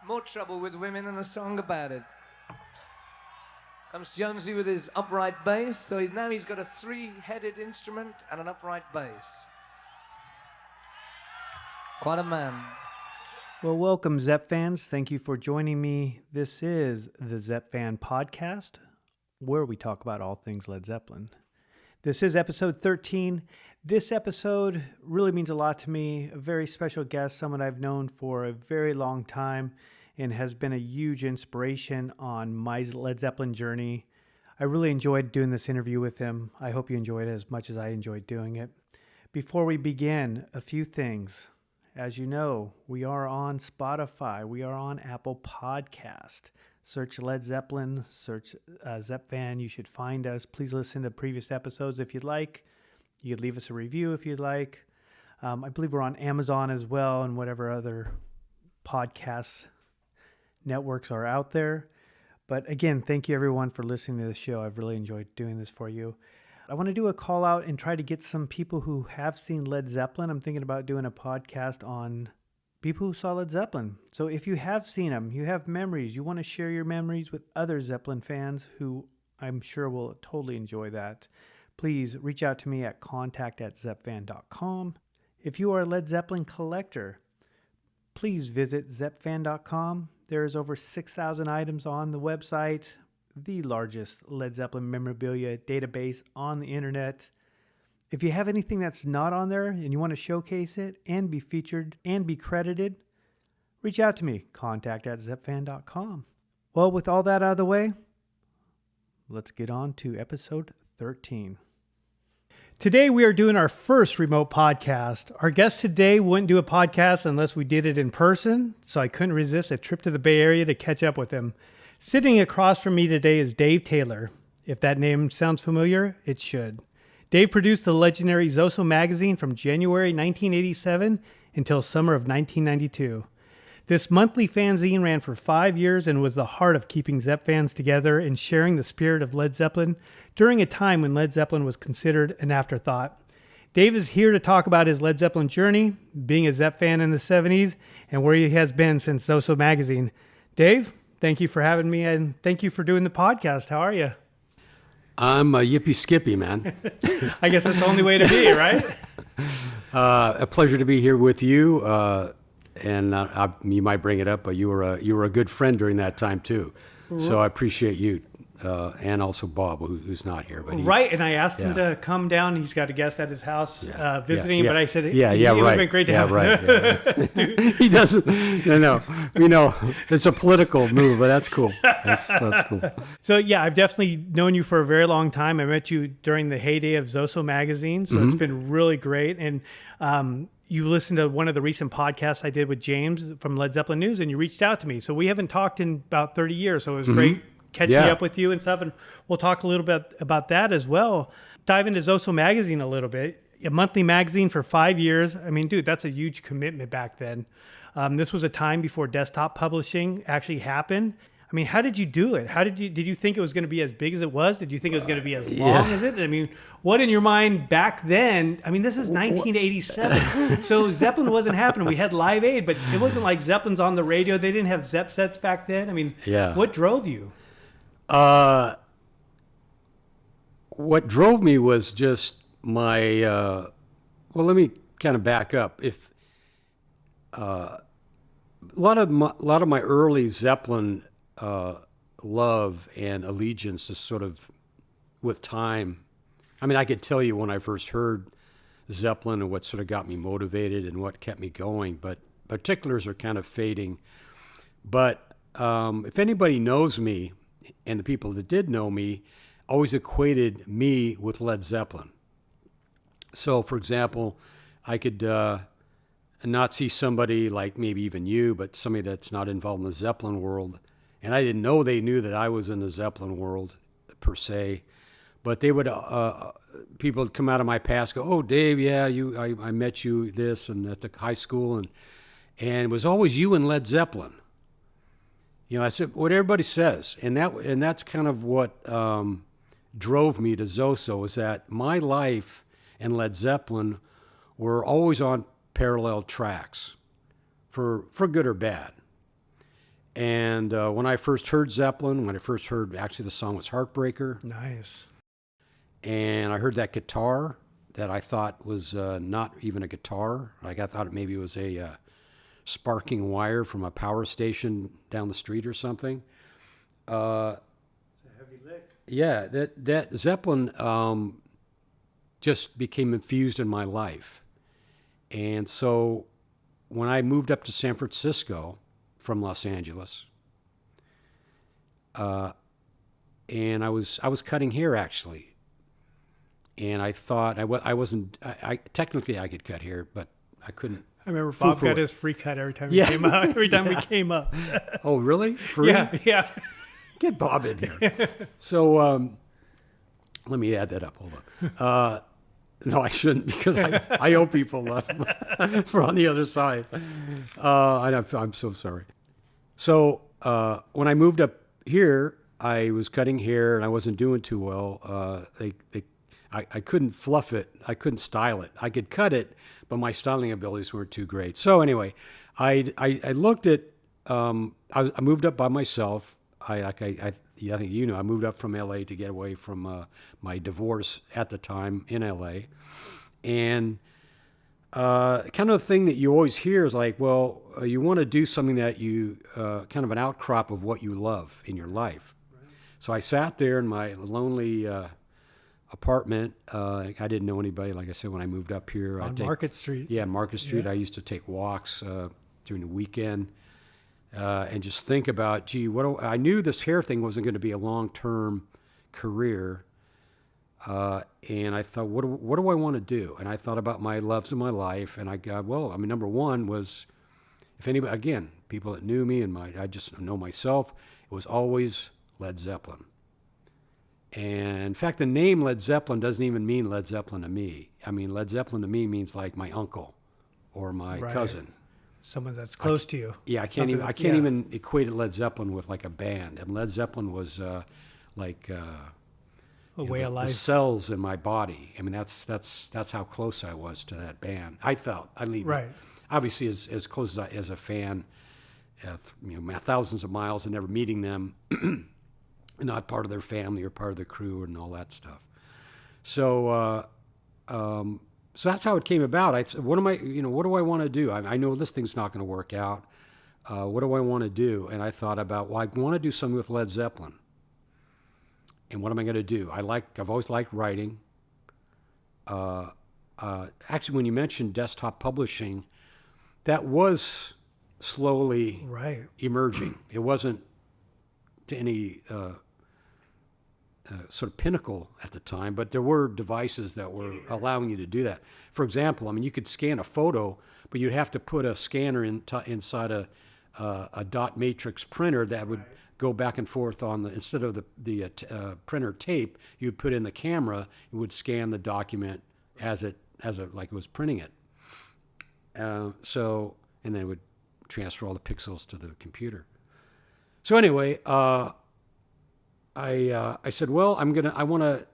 More trouble with women than a song about it. Comes Jonesy with his upright bass, so he's got a three-headed instrument and an upright bass. Quite a man. Well, welcome, Zepp fans. Thank you for joining me. This is the Zepfan Podcast, where we talk about all things Led Zeppelin. This is episode 13. This episode really means a lot to me. A very special guest, someone I've known for a very long time and has been a huge inspiration on my Led Zeppelin journey. I really enjoyed doing this interview with him. I hope you enjoyed it as much as I enjoyed doing it. Before we begin, a few things. As you know, we are on Spotify. We are on Apple Podcast. Search Led Zeppelin, search Zepfan. You should find us. Please listen to previous episodes if you'd like. You could leave us a review if you'd like. I believe we're on Amazon as well and whatever other podcast networks are out there. But again, thank you everyone for listening to the show. I've really enjoyed doing this for you. I want to do a call out and try to get some people who have seen Led Zeppelin. I'm thinking about doing a podcast on people who saw Led Zeppelin. So if you have seen them, you have memories, you want to share your memories with other Zeppelin fans who I'm sure will totally enjoy that, please reach out to me at contact@zepfan.com. If you are a Led Zeppelin collector, please visit zepfan.com. There is over 6,000 items on the website, the largest Led Zeppelin memorabilia database on the internet. If you have anything that's not on there and you want to showcase it and be featured and be credited, reach out to me, contact@zepfan.com. Well, with all that out of the way, let's get on to episode 13. Today we are doing our first remote podcast. Our guest today wouldn't do a podcast unless we did it in person, so I couldn't resist a trip to the Bay Area to catch up with him. Sitting across from me today is Dave Taylor. If that name sounds familiar, it should. Dave produced the legendary ZOSO magazine from January 1987 until summer of 1992. This monthly fanzine ran for 5 years and was the heart of keeping Zepp fans together and sharing the spirit of Led Zeppelin during a time when Led Zeppelin was considered an afterthought. Dave is here to talk about his Led Zeppelin journey, being a Zepp fan in the 70s, and where he has been since ZOSO magazine. Dave, thank you for having me, and thank you for doing the podcast. How are you? I'm a yippee skippy, man. I guess that's the only way to be, right? A pleasure to be here with you. And you might bring it up, but you were a good friend during that time too. So I appreciate you, and also Bob, who's not here. But right, and I asked him to come down. He's got a guest at his house visiting, but I said, it right. would have been great to have him. He doesn't. No. It's a political move, but that's cool. That's cool. So yeah, I've definitely known you for a very long time. I met you during the heyday of ZOSO magazine, so It's been really great. And you listened to one of the recent podcasts I did with James from Led Zeppelin News, and you reached out to me. So we haven't talked in about 30 years, so it was great catching up with you and stuff. And we'll talk a little bit about that as well. Dive into ZOSO magazine a little bit. A monthly magazine for 5 years. I mean, dude, that's a huge commitment back then. This was a time before desktop publishing actually happened. I mean, how did you do it? Did you think it was going to be as big as it was? Did you think it was going to be as long as it? I mean, what in your mind back then? I mean, this is 1987. So Zeppelin wasn't happening. We had Live Aid, but it wasn't like Zeppelin's on the radio. They didn't have Zepp sets back then. I mean, what drove you? What drove me was just my, well, let me kind of back up. If a lot of my early Zeppelin love and allegiance is sort of with time. I mean, I could tell you when I first heard Zeppelin and what sort of got me motivated and what kept me going, but particulars are kind of fading. But if anybody knows me, and the people that did know me, always equated me with Led Zeppelin. So, for example, I could not see somebody like maybe even you, but somebody that's not involved in the Zeppelin world, and I didn't know they knew that I was in the Zeppelin world per se, but they would people would come out of my past, go, "Oh, Dave, yeah, I met you this and at the high school, and it was always you and Led Zeppelin." I said what everybody says, and that's kind of what drove me to ZOSO, is that my life and Led Zeppelin were always on parallel tracks, for good or bad. And when I first heard Zeppelin, actually the song was Heartbreaker. Nice. And I heard that guitar that I thought was not even a guitar. Like I thought maybe it was a sparking wire from a power station down the street or something. It's a heavy lick. Yeah, that Zeppelin just became infused in my life. And so when I moved up to San Francisco from Los Angeles, and I was cutting hair actually. And I thought I wasn't technically I could cut hair, but I couldn't. I remember Bob got his free cut every time he came out. Every time we came up. Oh, really? Free? Yeah. Get Bob in here. So let me add that up. Hold on. No, I shouldn't because I owe people for on the other side. I'm so sorry. So when I moved up here, I was cutting hair and I wasn't doing too well. I couldn't fluff it. I couldn't style it. I could cut it, but my styling abilities weren't too great. So anyway, I looked at. I moved up by myself. I think you know I moved up from L.A. to get away from my divorce at the time in L.A. And kind of the thing that you always hear is like, well, you want to do something that you kind of an outcrop of what you love in your life. Right. So I sat there in my lonely apartment. I didn't know anybody. Like I said, when I moved up here, on Market Street. Yeah, Market Street. Yeah. I used to take walks during the weekend and just think about, gee, I knew this hair thing wasn't going to be a long-term career, and I thought, what do I want to do? And I thought about my loves in my life, and I got, well, I mean, number one was, if anybody, again, people that knew me and I just know myself, it was always Led Zeppelin. And in fact, the name Led Zeppelin doesn't even mean Led Zeppelin to me. I mean, Led Zeppelin to me means like my uncle or my cousin. Someone that's close to you. Yeah, I can't even equate Led Zeppelin with like a band. And Led Zeppelin was like a way of life. The cells in my body. I mean, that's how close I was to that band. I felt. I mean, right. Obviously, as close as a fan, thousands of miles and never meeting them. Not part of their family or part of their crew and all that stuff. So, so that's how it came about. I said, what do I want to do? I know this thing's not going to work out. What do I want to do? And I thought about, well, I want to do something with Led Zeppelin. And what am I going to do? I've always liked writing. Actually, when you mentioned desktop publishing, that was slowly emerging. It wasn't to any sort of pinnacle at the time, but there were devices that were allowing you to do that. For example, I mean, you could scan a photo, but you'd have to put a scanner inside a dot matrix printer that would go back and forth on instead of the printer tape, you'd put in the camera, it would scan the document as it was printing it. And then it would transfer all the pixels to the computer. So anyway, I said, well, I'm gonna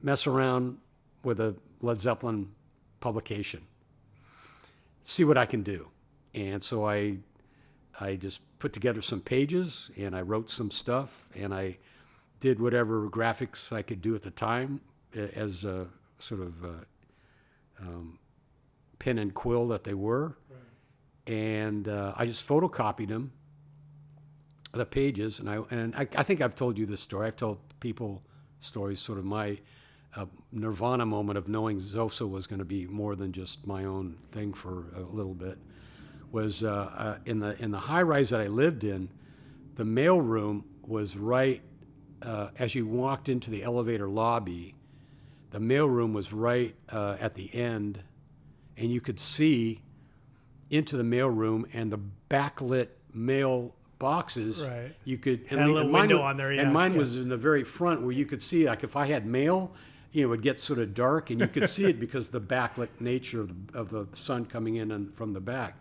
mess around with a Led Zeppelin publication, see what I can do. And so I just put together some pages and I wrote some stuff and I did whatever graphics I could do at the time as a sort of pen and quill that they were. Right. And I just photocopied them, the pages, and I think I've told you this story. I've told people stories, sort of my nirvana moment of knowing ZOSO was going to be more than just my own thing for a little bit. Was in the high rise that I lived in, the mail room was right as you walked into the elevator lobby. The mail room was right at the end, and you could see into the mail room and the backlit mail boxes. Right. You could had a little window on there. Yeah. And mine was in the very front where you could see, like if I had mail, it would get sort of dark, and you could see it because of the backlit nature of the sun coming in and from the back.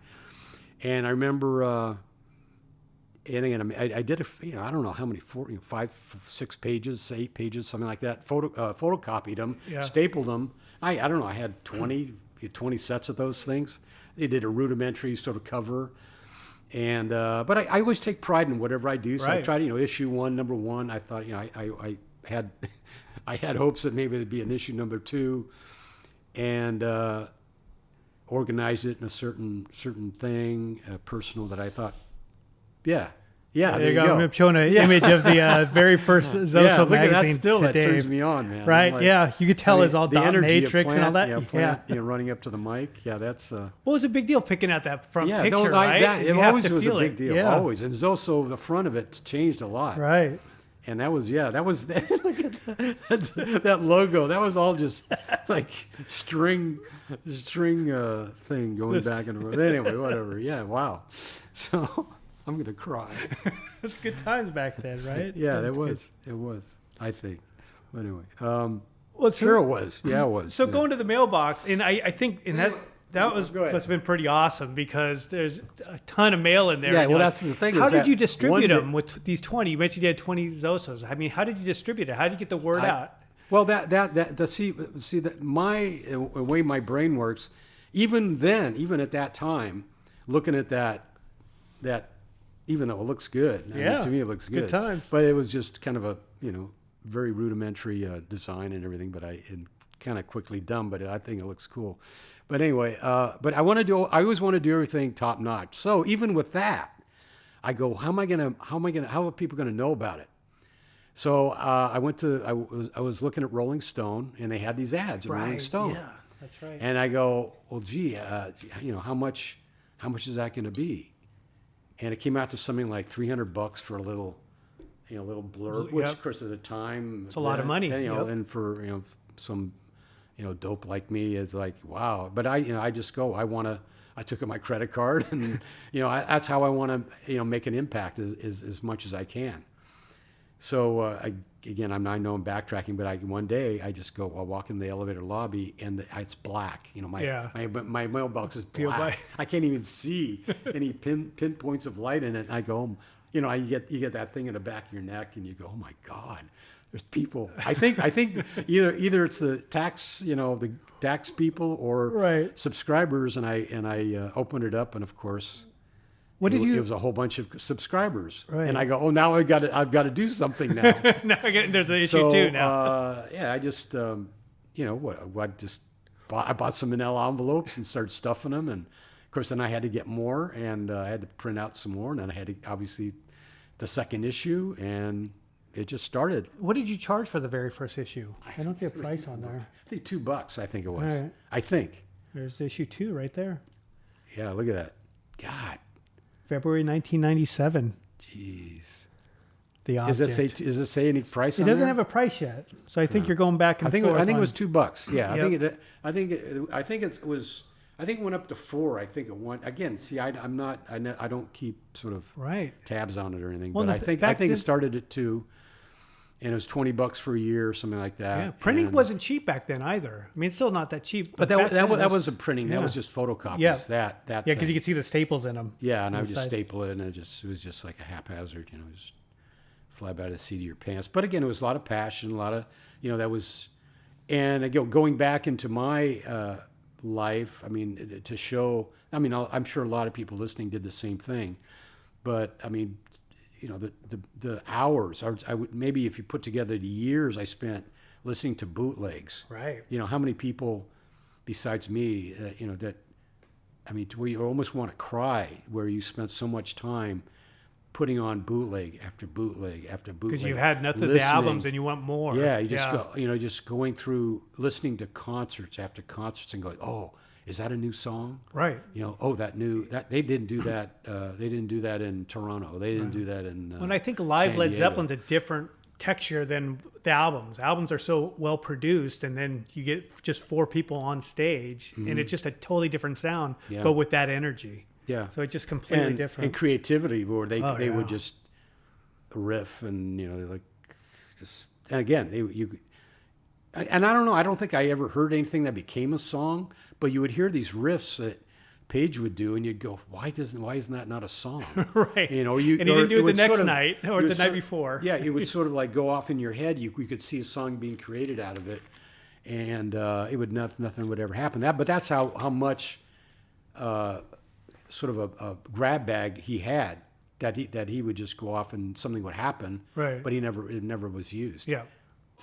And I remember, and again, I did I don't know how many, 5, 6 pages, 8 pages, something like that. Photocopied them, stapled them. I don't know. I had 20 sets of those things. They did a rudimentary sort of cover, And but I always take pride in whatever I do. So I Right. try to, issue 1, number 1. I thought, I had I had hopes that maybe there'd be an issue number 2, and organize it in a certain thing, personal, that I thought, yeah, There you go. go. I'm showing an image of the very first ZOSO Yeah, look at magazine that still. to That Dave. turns me on, man. Right? I'm like, Yeah, you could tell it's all the dot energy of matrix and all that. Plant, running up to the mic. Yeah, that's. What was a big deal picking out that front Yeah, picture, no, right? it You have always to was a feel big it. deal. Yeah. Always, and ZOSO, the front of it changed a lot. Right. And that was look at that logo. That was all just like string thing going back and forth. Anyway, whatever. Yeah, wow. So I'm gonna cry. It's good times back then, right? Yeah, That's good. it was. I think. Anyway, Well, so, sure it was. Yeah, it was. So yeah. going to the mailbox, and I think in that was Go ahead. that's been pretty awesome because there's a ton of mail in there. Yeah, and well, you're that's the thing. How is did that you distribute one them with these 20? You mentioned you had 20 ZOSOs. I mean, how did you distribute it? How did you get the word out? Well, see that my way my brain works, even then, even at that time, looking at that, even though it looks good, I mean, to me it looks good. Good times. But it was just kind of a very rudimentary design and everything, but kind of quickly done. But I think it looks cool. But anyway, but I always want to do everything top notch. So even with that, I go, how are people gonna know about it? So I was looking at Rolling Stone, and they had these ads in Rolling Stone. Yeah, that's right. And I go, well, gee, how much is that going to be? And it came out to something like $300 for a little blurb, which Yep. of course at the time It's a lot of money. And, Yep. and for some dope like me, it's like wow. But I just go, I took out my credit card, and that's how I want to make an impact as much as I can. So I know I'm backtracking, but one day I just go, I'll walk in the elevator lobby, and it's black. My mailbox is black. I can't even see any pinpoints of light in it. And I go, you get that thing in the back of your neck, and you go, oh my God, there's people. I think either it's the tax people or subscribers, and I opened it up, and of course. It was a whole bunch of subscribers, and I go, "Oh, now I've got to do something now." There's an issue too now. I just, I bought some manila envelopes and started stuffing them, and of course, then I had to get more, and I had to print out some more, and then I had to obviously the second issue, and it just started. What did you charge for the very first issue? I don't see a price on there. I think $2. I think it was. All right. I think. There's issue 2 right there. Yeah, look at that. God. February 1997. Jeez. The Does object. it say any price It on doesn't there? have a price yet, so I think you're going back and forth. I think it on- was $2. Yeah, Yep. I think it went up to 4. I think it went again. See, I don't keep sort of tabs on it or anything. Well, but I think back it then- started at 2, and it was $20 for a year or something like that. Yeah, printing and, wasn't cheap back then either. I mean, it's still not that cheap. But back then that wasn't printing. That was just photocopies. Yeah. That Yeah, because thing. you could see the staples in them. Yeah, and I would just inside. staple it, and it was just like a haphazard, just fly by the seat of your pants. But again, it was a lot of passion, a lot of, that was, and again, going back into my life, I mean, to show, I mean, I'm sure a lot of people listening did the same thing, but I mean, the hours, I would, maybe if you put together the years I spent listening to bootlegs, Right. How many people besides me, that, I mean, where you almost want to cry, where you spent so much time putting on bootleg after bootleg after bootleg. Because you had nothing of the albums and you want more. Yeah, you just go, just going through, listening to concerts after concerts and going, oh, is that a new song? Right. That they didn't do that. They didn't do that in Toronto. They didn't do that in. When I think live San Led Diego. Zeppelin's a different texture than the albums. Albums are so well produced, and then you get just 4 people on stage, and it's just a totally different sound, Yeah. but with that energy. Yeah. So it's just completely and different. creativity, where they Oh, yeah. would just riff and like just, and again and I don't know, I don't think I ever heard anything that became a song, but you would hear these riffs that Page would do, and you'd go, why isn't that not a song? Right. And he didn't do it the would next sort of- night or it would the night sort- before. Yeah, it would sort of like go off in your head. You could see a song being created out of it, and it would nothing would ever happen. But that's how much sort of a grab bag he had that he would just go off and something would happen, Right. but it never was used. Yeah.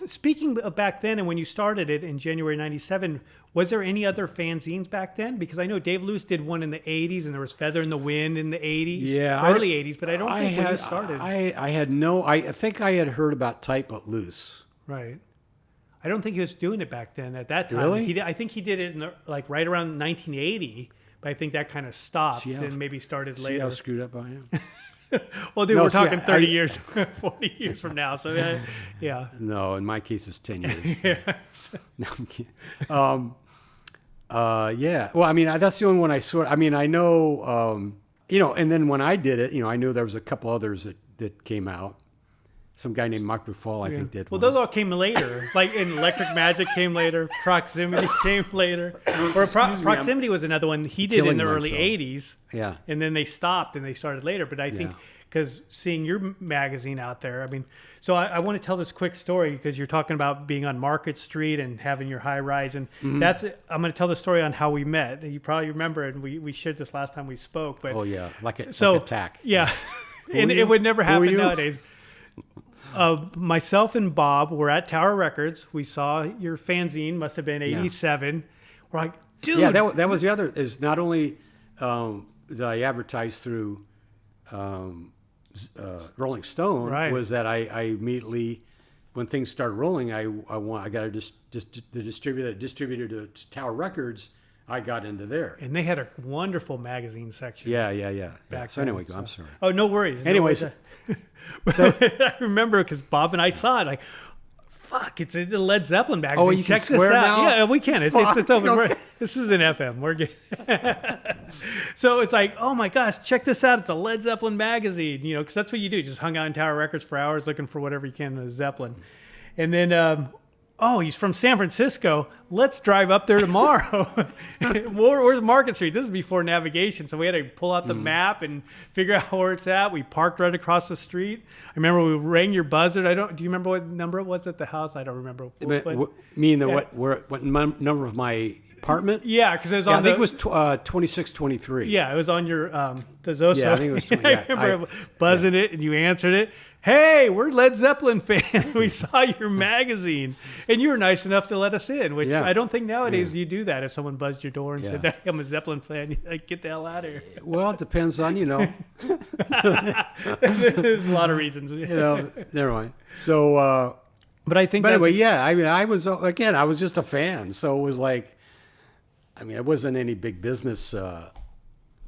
Speaking of back then, and when you started it in January '97, was there any other fanzines back then? Because I know Dave Luce did one in the '80s, and there was Feather in the Wind in the '80s, early '80s. But I don't think when you started, I had no. I think I had heard about Tight But Loose. right? I don't think he was doing it back then at that time. Really? I think he did it in like right around 1980, but I think that kind of stopped and maybe started See later. how screwed up I am. Well, dude, No, we're see, talking 30 years, 40 years from now. So, yeah. No, in my case, it's 10 years. Yeah. No, I'm kidding. Yeah. Well, I mean, that's the only one I know, and then when I did it, I knew there was a couple others that came out. Some guy named Mark Buffal, I think, did Well, one. those all came later. Like Electric Magic came later. Proximity came later. Or Proximity was another one he did in the early 80s. Yeah. And then they stopped and they started later. But I think because seeing your magazine out there, I mean, so I want to tell this quick story because you're talking about being on Market Street and having your high rise. And I'm going to tell the story on how we met. You probably remember it. And we shared this last time we spoke. But Oh, yeah. Like a tack. Yeah. And it would never happen nowadays. Myself and Bob were at Tower Records. We saw your fanzine, must have been 87. We're like, dude. Yeah, that was the other, is not only that I advertised through Rolling Stone, was that I immediately, when things started rolling, I got the distributor to Tower Records. I got into there. And they had a wonderful magazine section. Yeah. Back So anyway, then, I'm sorry. Oh, no worries. Anyways. I remember because Bob and I saw it, like, fuck, it's the Led Zeppelin magazine. Oh, you Check can swear this out. now? Yeah, we can. It's open. Okay. This is an FM. We're good. So it's like, oh my gosh, check this out. It's a Led Zeppelin magazine, because that's what you do. Just hung out in Tower Records for hours looking for whatever you can in a Zeppelin. And then, he's from San Francisco. Let's drive up there tomorrow. Where's Market Street? This is before navigation, so we had to pull out the map and figure out where it's at. We parked right across the street. I remember we rang your buzzer. Do you remember what number it was at the house? I don't remember. What number of my apartment? Yeah, because it was on. I think it was 2623. Yeah, it was on your the ZOSO. Yeah, I think it was 20. I remember buzzing it, and you answered it. Hey, we're Led Zeppelin fans. We saw your magazine. And you were nice enough to let us in, which I don't think nowadays you do that. If someone buzzed your door and said, hey, I'm a Zeppelin fan, you're like, get the hell out of here. Well, it depends on, There's a lot of reasons. Never mind. So, but I think but anyway, I was just a fan. So it was like, it wasn't any big business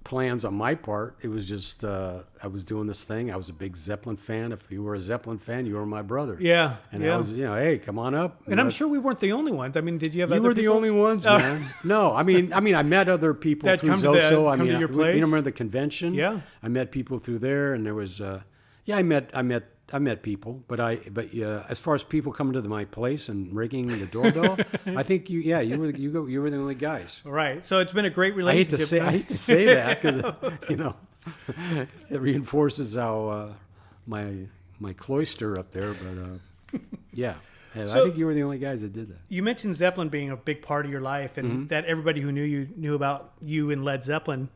plans on my part. It was just I was doing this thing. I was a big Zeppelin fan. If you were a Zeppelin fan, you were my brother. Yeah. And I was, hey, come on up. And I'm sure we weren't the only ones. I mean, did you have you other were the people? only ones, man. No, I met other people That through come to ZOSO. come to your place? You remember the convention? Yeah. I met people through there, and there was I met people, but as far as people coming to my place and ringing the doorbell, I think you were the only guys. Right. So it's been a great relationship. I hate to say that because it reinforces how my cloister up there, but yeah. So, I think you were the only guys that did that. You mentioned Zeppelin being a big part of your life, and that everybody who knew you knew about you and Led Zeppelin.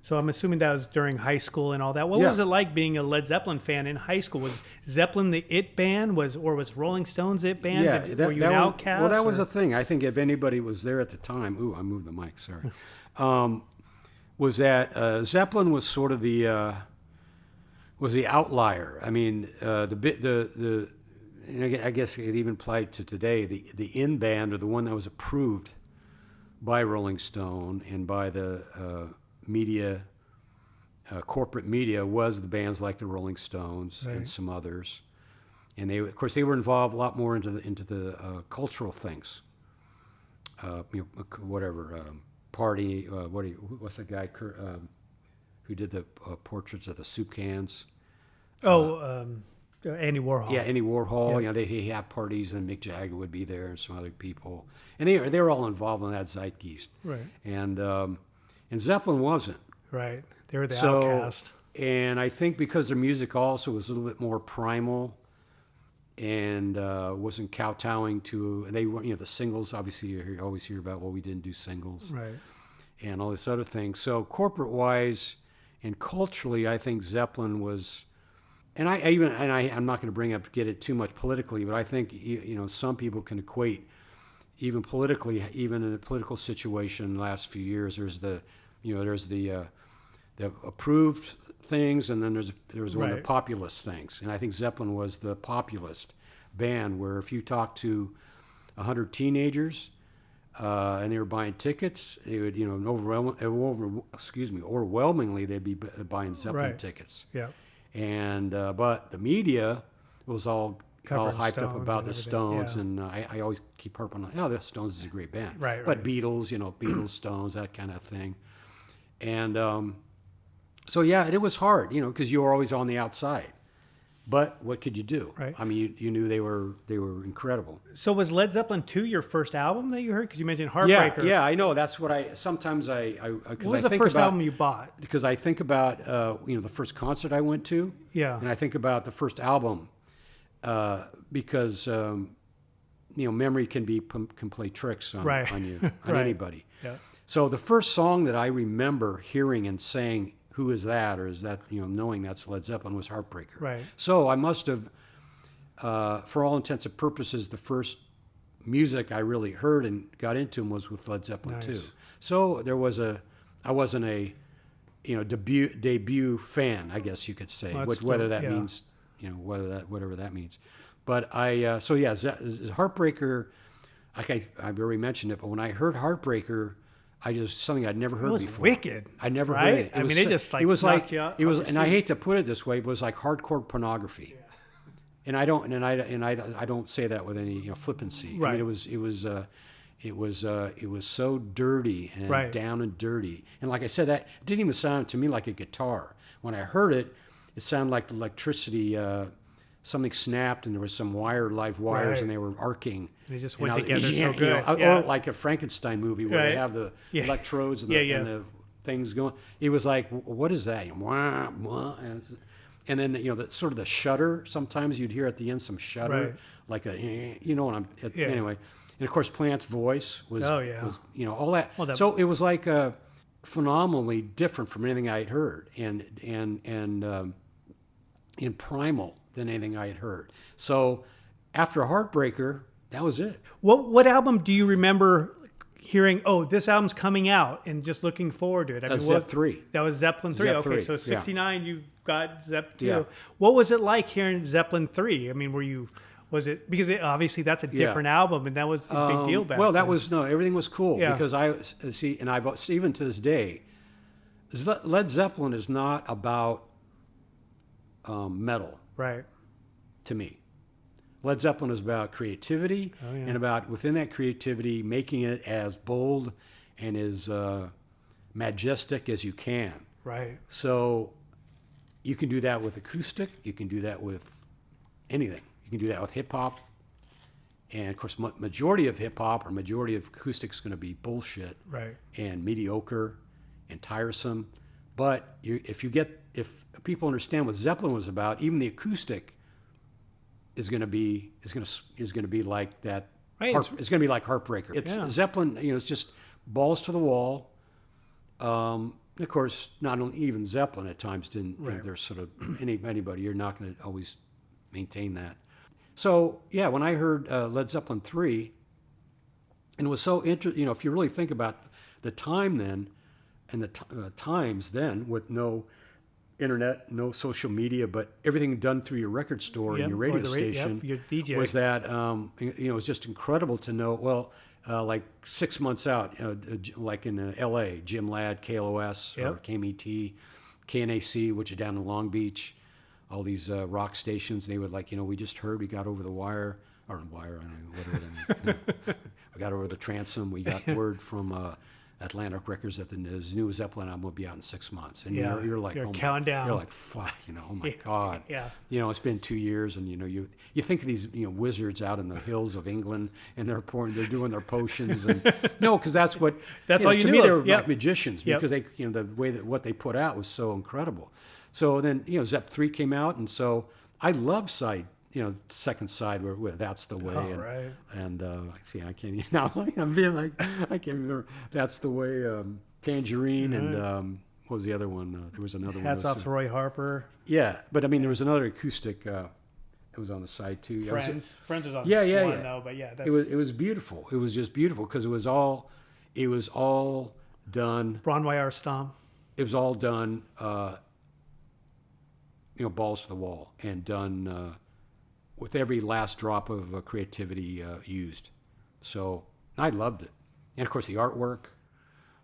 So I'm assuming that was during high school and all that. What was it like being a Led Zeppelin fan in high school? Was Zeppelin the it band? Was Rolling Stones the it band? Yeah, were you an outcast? Well, that was a thing. I think if anybody was there at the time, I moved the mic. Sorry. Was that Zeppelin was sort of the outlier. I mean, and I guess it even applied to today. The in band, or the one that was approved by Rolling Stone and by the media, corporate media, was the bands like the Rolling Stones and some others, and they were involved a lot more into the cultural things. Party. What's the guy who did the portraits of the soup cans? Andy Warhol. Yeah, Andy Warhol. Yeah. They have parties, and Mick Jagger would be there, and some other people, and they were all involved in that zeitgeist. Right. And Zeppelin wasn't. Right. They were the outcast. And I think because their music also was a little bit more primal and wasn't kowtowing to, and they were, the singles, obviously you always hear about, we didn't do singles. Right. and all this other thing. So corporate-wise and culturally, I think Zeppelin was, and I'm not going to get it too much politically, but I think some people can equate even politically, even in a political situation in the last few years, there's the approved things, and then there's one of the populist things. And I think Zeppelin was the populist band, where if you talk to 100 teenagers and they were buying tickets, they would, overwhelmingly they'd be buying Zeppelin tickets. Yeah. And but the media was all hyped up about the Stones, yeah. and I always keep harping on, the Stones is a great band. Right. But Beatles, Beatles, Stones, that kind of thing. And so yeah, it was hard, because you were always on the outside. But what could you do? Right. I mean, you knew they were incredible. So was Led Zeppelin 2 your first album that you heard? Because you mentioned Heartbreaker. Yeah, I know. That's what sometimes what was the first album you bought? Because I think about, the first concert I went to. Yeah. And I think about the first album because, memory can play tricks on you, on anybody. Yeah. So the first song that I remember hearing and saying, who is that? Or is that, knowing that's Led Zeppelin, was Heartbreaker. Right. So I must have, for all intents and purposes, the first music I really heard and got into was with Led Zeppelin 2. So I wasn't a, debut fan, I guess you could say, whether that means, whatever that means. But Heartbreaker, I've already mentioned it, but when I heard Heartbreaker, something I'd never heard before. Wicked. I never right? heard it. I mean, it just it was knocked like you out. It was, and I hate to put it this way, but it was like hardcore pornography. Yeah. And I don't say that with any flippancy. Right. I mean, it was so dirty and down and dirty. And like I said, that it didn't even sound to me like a guitar. When I heard it, it sounded like electricity. Something snapped, and there was some live wires, and they were arcing. They just went together so good. Or like a Frankenstein movie where they have the electrodes and the things going. It was like, what is that? Wah, wah. And then, the sort of the shudder. Sometimes you'd hear at the end some shudder, like anyway. And of course, Plant's voice was all that. Well, so it was like phenomenally different from anything I had heard, and primal than anything I had heard. So after Heartbreaker, that was it. What album do you remember hearing, this album's coming out, and just looking forward to it? I mean, Zep 3. That was Zeppelin 3. Zep 3. Okay, so 69 you got Zep 2. Yeah. What was it like hearing Zeppelin 3? I mean, was it, because obviously that's a different album, and that was a big deal back then. Everything was cool, because and I've even to this day, Led Zeppelin is not about metal. Right. To me, Led Zeppelin is about creativity, and about within that creativity making it as bold and as majestic as you can. Right. So you can do that with acoustic. You can do that with anything. You can do that with hip hop, and of course, majority of hip hop or majority of acoustic is going to be bullshit, right, and mediocre, and tiresome. But if people understand what Zeppelin was about, even the acoustic is going to be like that. Right. It's going to be like Heartbreaker. It's Zeppelin. It's just balls to the wall. Of course, not only even Zeppelin at times didn't. Right. There's sort of anybody. You're not going to always maintain that. So when I heard Led Zeppelin 3, and it was so interesting. If you really think about the time then, and the times then, with no internet, no social media, but everything done through your record store and your radio station, your DJ. was that it was just incredible to know. Well, like 6 months out, like in L.A., Jim Ladd, KLOS, or KMET, KNAC, which is down in Long Beach, all these rock stations. They would we just heard we got over the wire, I don't know whatever that means. We got over the transom. We got word from Atlantic Records that the new Zeppelin album will be out in 6 months, and you're like, counting down. You're like, fuck, oh my god, yeah. It's been 2 years, and you think of these wizards out in the hills of England, and they're doing their potions, and because that's what all you to knew me. They were of. like magicians because they the way that what they put out was so incredible. So then Zep 3 came out, and so I love second side where That's the Way. Right. And see, I can't now. I'm being like, I can't remember. That's the Way. Tangerine, and what was the other one? There was another Hats one. off to Roy Harper. Yeah, but I mean, there was another acoustic. It was on the side too. Friends was on one though, but yeah, that's... it was beautiful. It was just beautiful because it was all done. Bon Voyage Stomp. It was all done, balls to the wall, and done with every last drop of creativity used. So I loved it, and of course the artwork,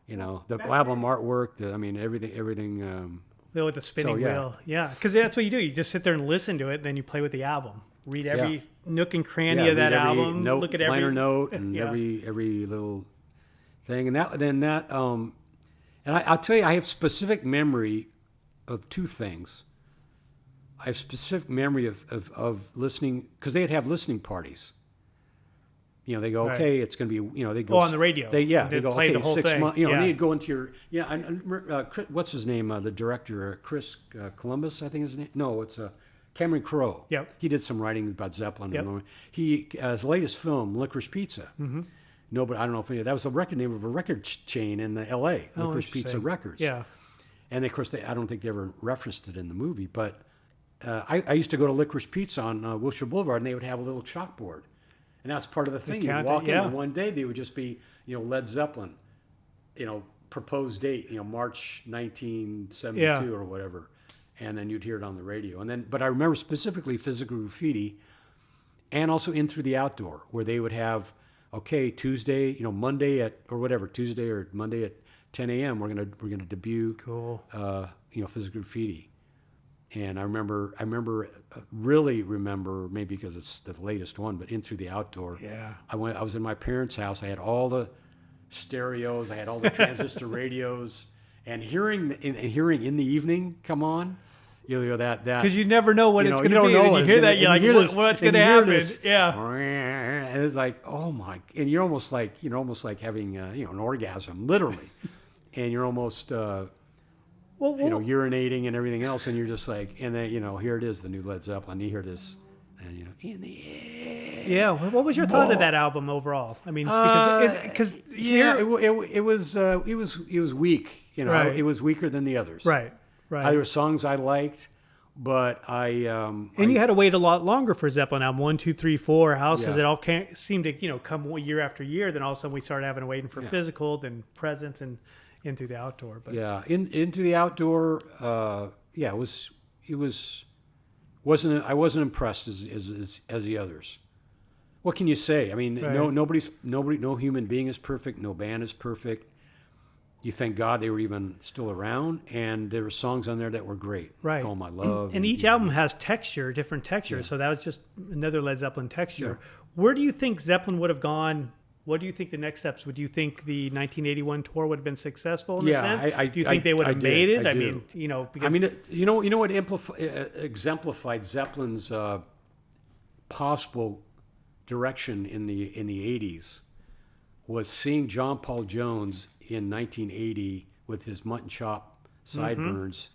the album artwork. Everything. With the spinning wheel, yeah, because that's what you do. You just sit there and listen to it, then you play with the album, read every nook and cranny of that album, look at every liner note and every little thing, and I'll tell you, I have specific memory of two things. I have specific memory of listening, because they'd have listening parties. They go, okay, it's going to be, they go. Oh, on the radio. They go, play okay, the whole 6 thing. months. They'd go into your, what's his name? The director, Chris Columbus, I think his name. No, it's Cameron Crowe. Yep. He did some writings about Zeppelin. Yep. His latest film, Licorice Pizza. Mm-hmm. No, but I don't know if that was a record name of a record chain in L.A. Licorice Pizza Records. Yeah. And of course, I don't think they ever referenced it in the movie, but I used to go to Licorice Pizza on Wilshire Boulevard, and they would have a little chalkboard. And that's part of the thing. You walk in, and one day they would just be, Led Zeppelin, proposed date, March 1972 or whatever. And then you'd hear it on the radio. But I remember specifically Physical Graffiti, and also In Through the Outdoor, where they would have, okay, Tuesday, Monday Tuesday or Monday at 10 a.m. We're gonna debut, cool, Physical Graffiti. And I really remember, maybe because it's the latest one, but In Through the Outdoor. Yeah. I was in my parents' house. I had all the stereos. I had all the transistor radios, and hearing in the evening come on, that because you never know what it's going to be. When you hear that, you're like, what's going to happen? Yeah. And it's like, oh my! And you're almost like having an orgasm, literally, and you're almost. Urinating and everything else, and you're just like, and then here it is, the new Led Zeppelin. You hear this, and in the air. Yeah. What was your thought of that album overall? I mean, because it was weak. Right. It was weaker than the others. Right. There were songs I liked, but and you had to wait a lot longer for Zeppelin album 1, 2, 3, 4 Houses. It all seemed to come year after year. Then all of a sudden we started having to waiting for Physical, then Presence, and In Through the Outdoor. But Into the Outdoor. I wasn't impressed as the others. What can you say? I mean, no human being is perfect. No band is perfect. You thank God they were even still around, and there were songs on there that were great. Right. Call My Love. And each album has different texture. So that was just another Led Zeppelin texture. Yeah. Where do you think Zeppelin would have gone? What do you think the next steps? Would you think the 1981 tour would have been successful in a sense? Do you think they would have made it? Because what exemplified Zeppelin's possible direction in the 80s was seeing John Paul Jones in 1980 with his mutton chop sideburns,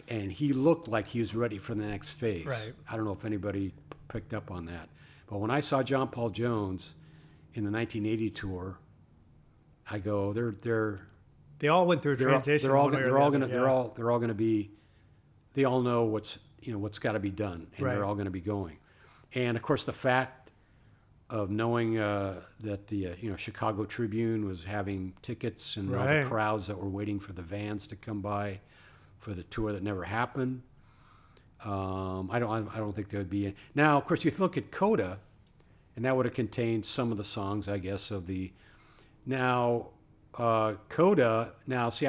and he looked like he was ready for the next phase. Right. I don't know if anybody picked up on that, but when I saw John Paul Jones in the 1980 tour, I go, they all went through a transition. They're all going to be. They all know what's got to be done, and they're all going to be going. And of course, the fact of knowing that the Chicago Tribune was having tickets, and all the crowds that were waiting for the vans to come by for the tour that never happened. I don't think there would be. Now, of course, you look at Coda, and that would have contained some of the songs, I guess, of the. Now, Coda. Now, see,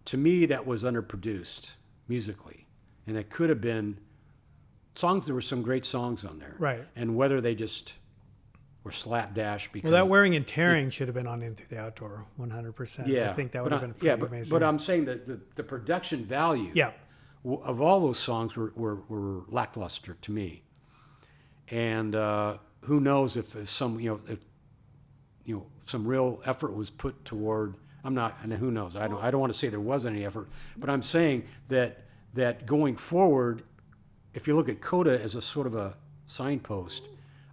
to me, that was underproduced musically, and it could have been. Songs, there were some great songs on there. Right. And whether they just were slapdash because... Well, that Wearing and Tearing should have been on In Through the Outdoor, 100%. Yeah. I think that would have been pretty amazing. But I'm saying that the production value of all those songs were lackluster to me. And who knows if some real effort was put toward... and who knows? I don't want to say there wasn't any effort, but I'm saying that going forward... If you look at Coda as a sort of a signpost,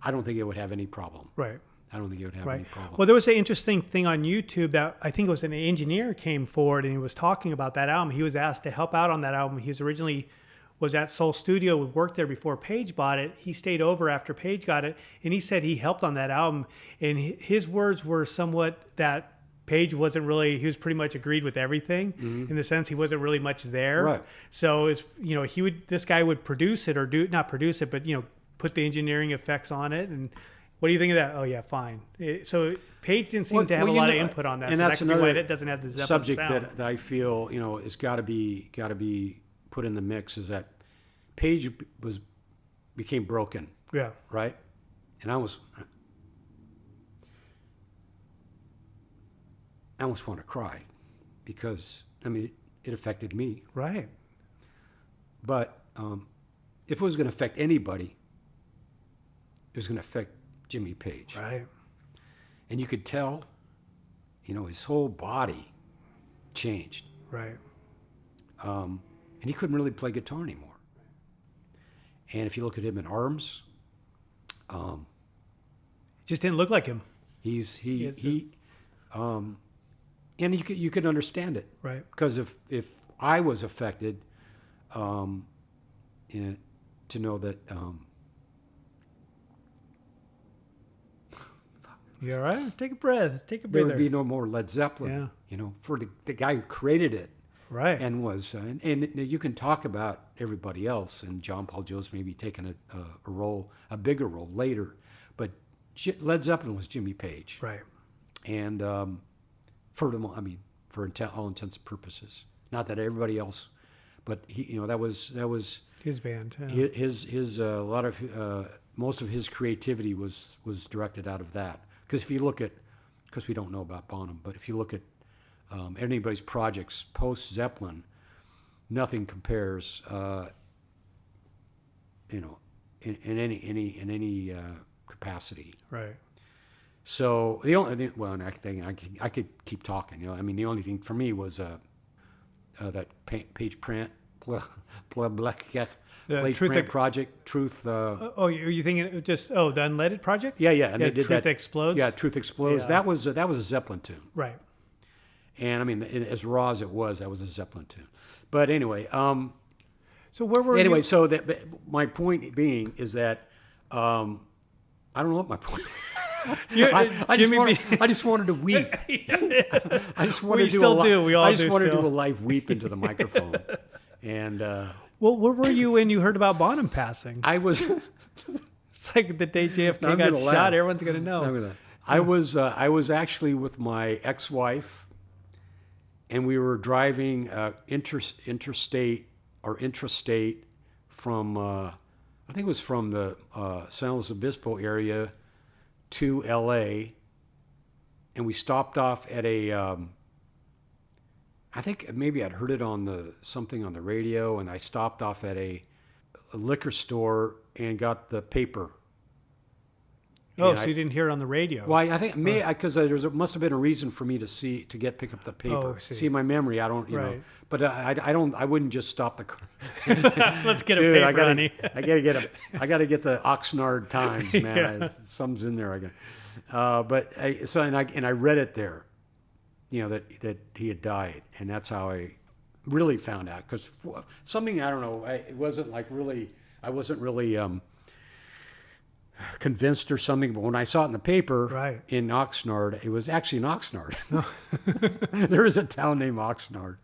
I don't think it would have any problem. Right. I don't think he would have any problem. Well, there was an interesting thing on YouTube that I think it was an engineer came forward and he was talking about that album. He was asked to help out on that album. He was originally at Soul Studio, worked there before Page bought it. He stayed over after Page got it, and he said he helped on that album. And his words were somewhat that Page wasn't really, he was pretty much agreed with everything in the sense he wasn't really much there. Right. So it's, this guy would produce it or not produce it, but, put the engineering effects on it. And what do you think of that? Oh yeah, fine. So Page didn't seem to have a lot of input on that. And so that's that could be another why it doesn't have the Zeppelin subject sound. that I feel, has got to be put in the mix, is that Page became broken. Yeah. Right. And I almost want to cry because, it affected me. Right. But if it was going to affect anybody, it was going to affect Jimmy Page. Right. And you could tell, his whole body changed. Right. And he couldn't really play guitar anymore. And if you look at him in arms, Just didn't look like him. And you could understand it, Right. Because if I was affected, to know that. You all right? Take a breath. Take a There breather. would be no more Led Zeppelin. For the guy who created it. Right. And was and you can talk about everybody else, and John Paul Jones maybe taking a bigger role later, but Led Zeppelin was Jimmy Page. Right. And for all intents and purposes, not that everybody else, but he, that was His band. Yeah. his a lot of most of his creativity was directed out of that. Because if you look at, because we don't know about Bonham, but if you look at anybody's projects post Zeppelin, nothing compares. In any capacity. Right. So the only thing, well, I could keep talking. The only thing for me was that Page Prant, Page Prant project, Truth. You thinking just the Unleaded project? Yeah, and they did Truth that. Explodes. Yeah, Truth Explodes. Yeah. That was a Zeppelin tune. Right. And as raw as it was, that was a Zeppelin tune. But anyway, so where were you? so that my point being is that I don't know what my point. I just wanted to weep. I just wanted to do We all do. do a live weep into the microphone. And well, where were you when you heard about Bonham passing? I was. It's like the day JFK got shot. Laugh. Everyone's gonna know. I was actually with my ex-wife, and we were driving intrastate from I think it was from the San Luis Obispo area to LA, and we stopped off at a I think maybe I'd heard it on something on the radio, and I stopped off at a liquor store and got the paper. Oh, so you didn't hear it on the radio? Well, I think because there must have been a reason for me to pick up the paper. Oh, see my memory, I don't, know. But I wouldn't just stop the car. Let's get a paper, honey. I gotta get the Oxnard Times, man. Something's in there. I read it there, that he had died, and that's how I really found out. Because something, I don't know, it wasn't like really, I wasn't really convinced or something, but when I saw it in the paper in Oxnard, it was actually in Oxnard. There is a town named Oxnard.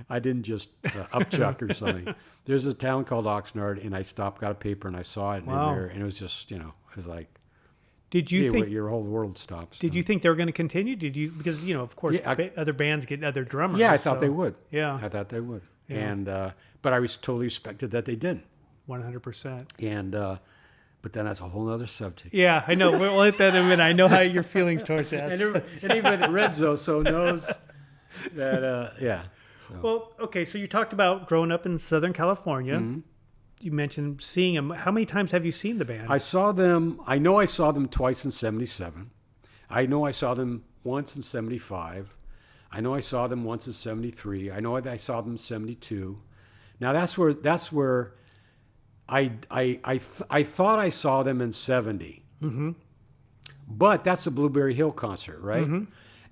I didn't just upchuck or something. There's a town called Oxnard, and I stopped, got a paper, and I saw it in there, and it was just, it was like, did you think your whole world stops? Did you think they were going to continue? Because of course, other bands get other drummers. Yeah, I thought they would. Yeah, I thought they would. Yeah. And but I was totally expected that they didn't. 100%. And but then that's a whole other subject. Yeah, I know. We'll hit that in a minute. I know how your feelings towards that. And anybody that read ZOSO knows that. Yeah. So. Well, okay. So you talked about growing up in Southern California. Mm-hmm. You mentioned seeing them. How many times have you seen the band? I saw them. I know I saw them twice in '77. I know I saw them once in '75. I know I saw them once in '73. I know I saw them in '72. Now that's where I thought I saw them in '70. Mm-hmm. But that's a Blueberry Hill concert, right? Mm-hmm.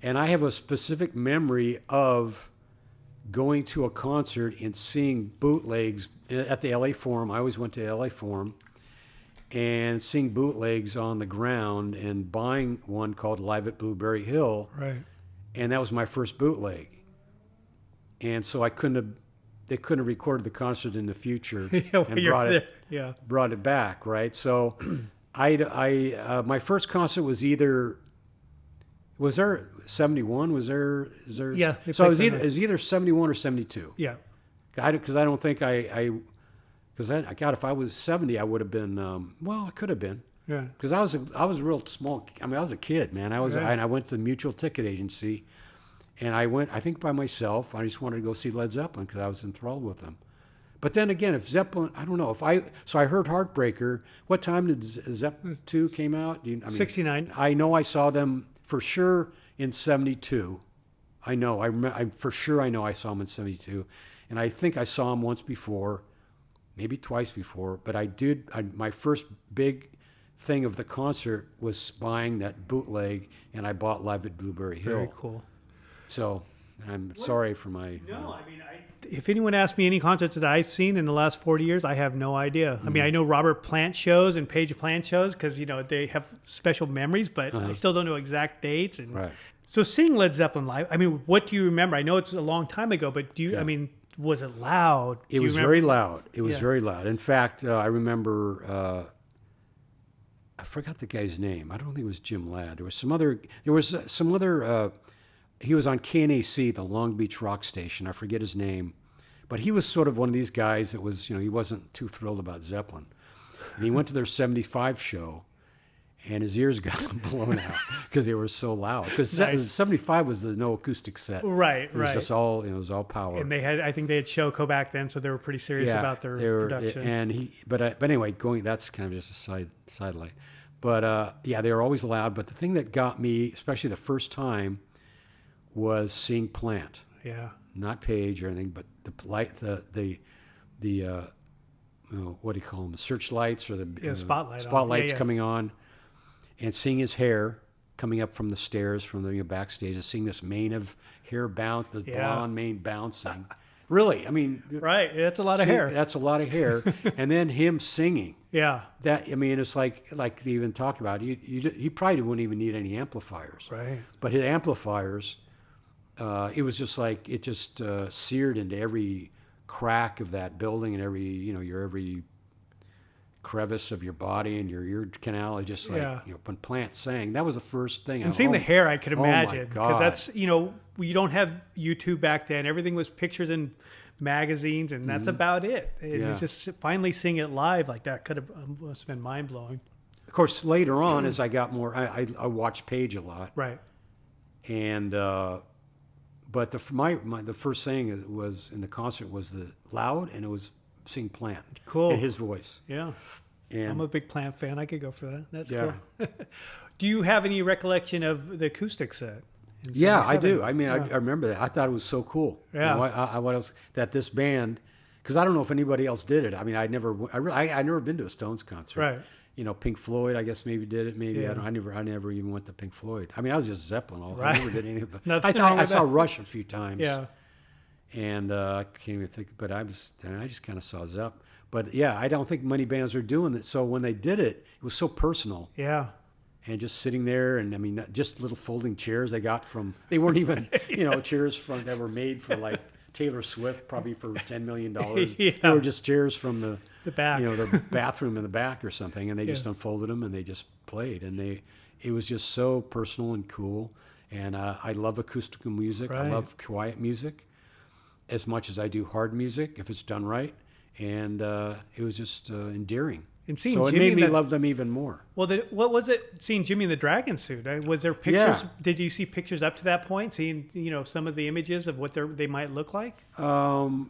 And I have a specific memory of going to a concert and seeing bootlegs at the LA Forum. I always went to the LA Forum and seeing bootlegs on the ground and buying one called Live at Blueberry Hill. Right. And that was my first bootleg. And so they couldn't have recorded the concert in the future and brought it back, right? So my first concert was was there 71? Is there? Yeah. So it was either 71 or 72. Yeah. Because I don't think God, if I was 70, I would have been, I could have been. Yeah. Because I was a real small, I was a kid, man. And I went to the Mutual Ticket Agency, and I went, I think by myself. I just wanted to go see Led Zeppelin because I was enthralled with them. But then again, if Zeppelin, I don't know, so I heard Heartbreaker. What time did Zeppelin 2 came out? 69. I know I saw them for sure in 72. I know, for sure I know I saw them in 72. And I think I saw them once before, maybe twice before, but my first big thing of the concert was buying that bootleg, and I bought Live at Blueberry Hill. Very cool. So I'm sorry for my... No, I mean, if anyone asks me any concerts that I've seen in the last 40 years, I have no idea. I mean, I know Robert Plant shows and Page Plant shows because, they have special memories, but I still don't know exact dates. And Right. So seeing Led Zeppelin live, I mean, what do you remember? I know it's a long time ago, but was it loud? It was very loud. It was very loud. In fact, I remember... I forgot the guy's name. I don't think it was Jim Ladd. There was some other. He was on KNAC, the Long Beach rock station. I forget his name, but he was sort of one of these guys that was, he wasn't too thrilled about Zeppelin, and he went to their '75 show, and his ears got blown out because they were so loud. Because '75 was the no acoustic set. Right. It was just all, it was all power. And I think they had Shoko back then, so they were pretty serious about their production. But anyway, that's kind of just a sidelight. But they were always loud. But the thing that got me, especially the first time, was seeing Plant. Yeah. Not Page or anything, but the what do you call them? The searchlights or the spotlights coming on, and seeing his hair coming up from the stairs from the backstage, and seeing this mane of hair bounce, the blonde mane bouncing. Really, I mean, right? That's a lot of hair. That's a lot of hair, and then him singing. Yeah. It's like they even talk about. He probably wouldn't even need any amplifiers. Right. But his amplifiers, it was just like it just seared into every crack of that building and every crevice of your body and your ear canal. It just when Plant sang, that was the first thing. And seeing the hair, I could imagine, because that's you don't have YouTube back then. Everything was pictures in magazines, and that's about it. And it's just finally seeing it live like that must have been mind blowing. Of course, later on, as I got more, I watched Page a lot, right? And but the first thing was in the concert was the loud, and it was seeing Plant, cool, and his voice. Yeah, and I'm a big Plant fan. I could go for that. That's cool. Do you have any recollection of the acoustic set? Yeah, I do. I mean, I remember that. I thought it was so cool. Yeah. What else that this band? Because I don't know if anybody else did it. I mean, I never been to a Stones concert. Right. Pink Floyd, I guess maybe did it. Maybe I never even went to Pink Floyd. I mean, I was just Zeppelin. I never did anything. But I saw Rush a few times. Yeah. And I can't even think. But I just kind of saw Zepp. But yeah, I don't think many bands are doing it. So when they did it, it was so personal. Yeah. And just sitting there, and I mean, just little folding chairs they got they weren't even, chairs that were made for like Taylor Swift, probably for $10 million. They were just chairs from the back, the bathroom in the back or something, and they just unfolded them and they just played, and it was just so personal and cool. And I love acoustical music. Right. I love quiet music as much as I do hard music if it's done right, and it was just endearing. And seeing so it Jimmy made me love them even more. Well, what was it? Seeing Jimmy in the dragon suit? Was there pictures? Yeah. Did you see pictures up to that point? Seeing some of the images of what they might look like? You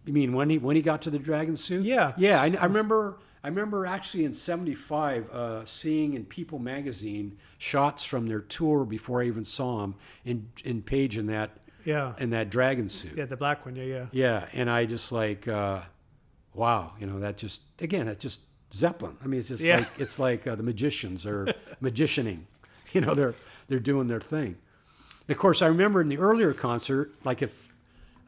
mean when he got to the dragon suit? Yeah. Yeah, I remember actually in '75 seeing in People magazine shots from their tour before I even saw him in Page in that dragon suit. Yeah, the black one. Yeah. Yeah, and I just like, wow, that's just Zeppelin. I mean, it's just like the magicians or magicianing. they're doing their thing. Of course, I remember in the earlier concert, like if,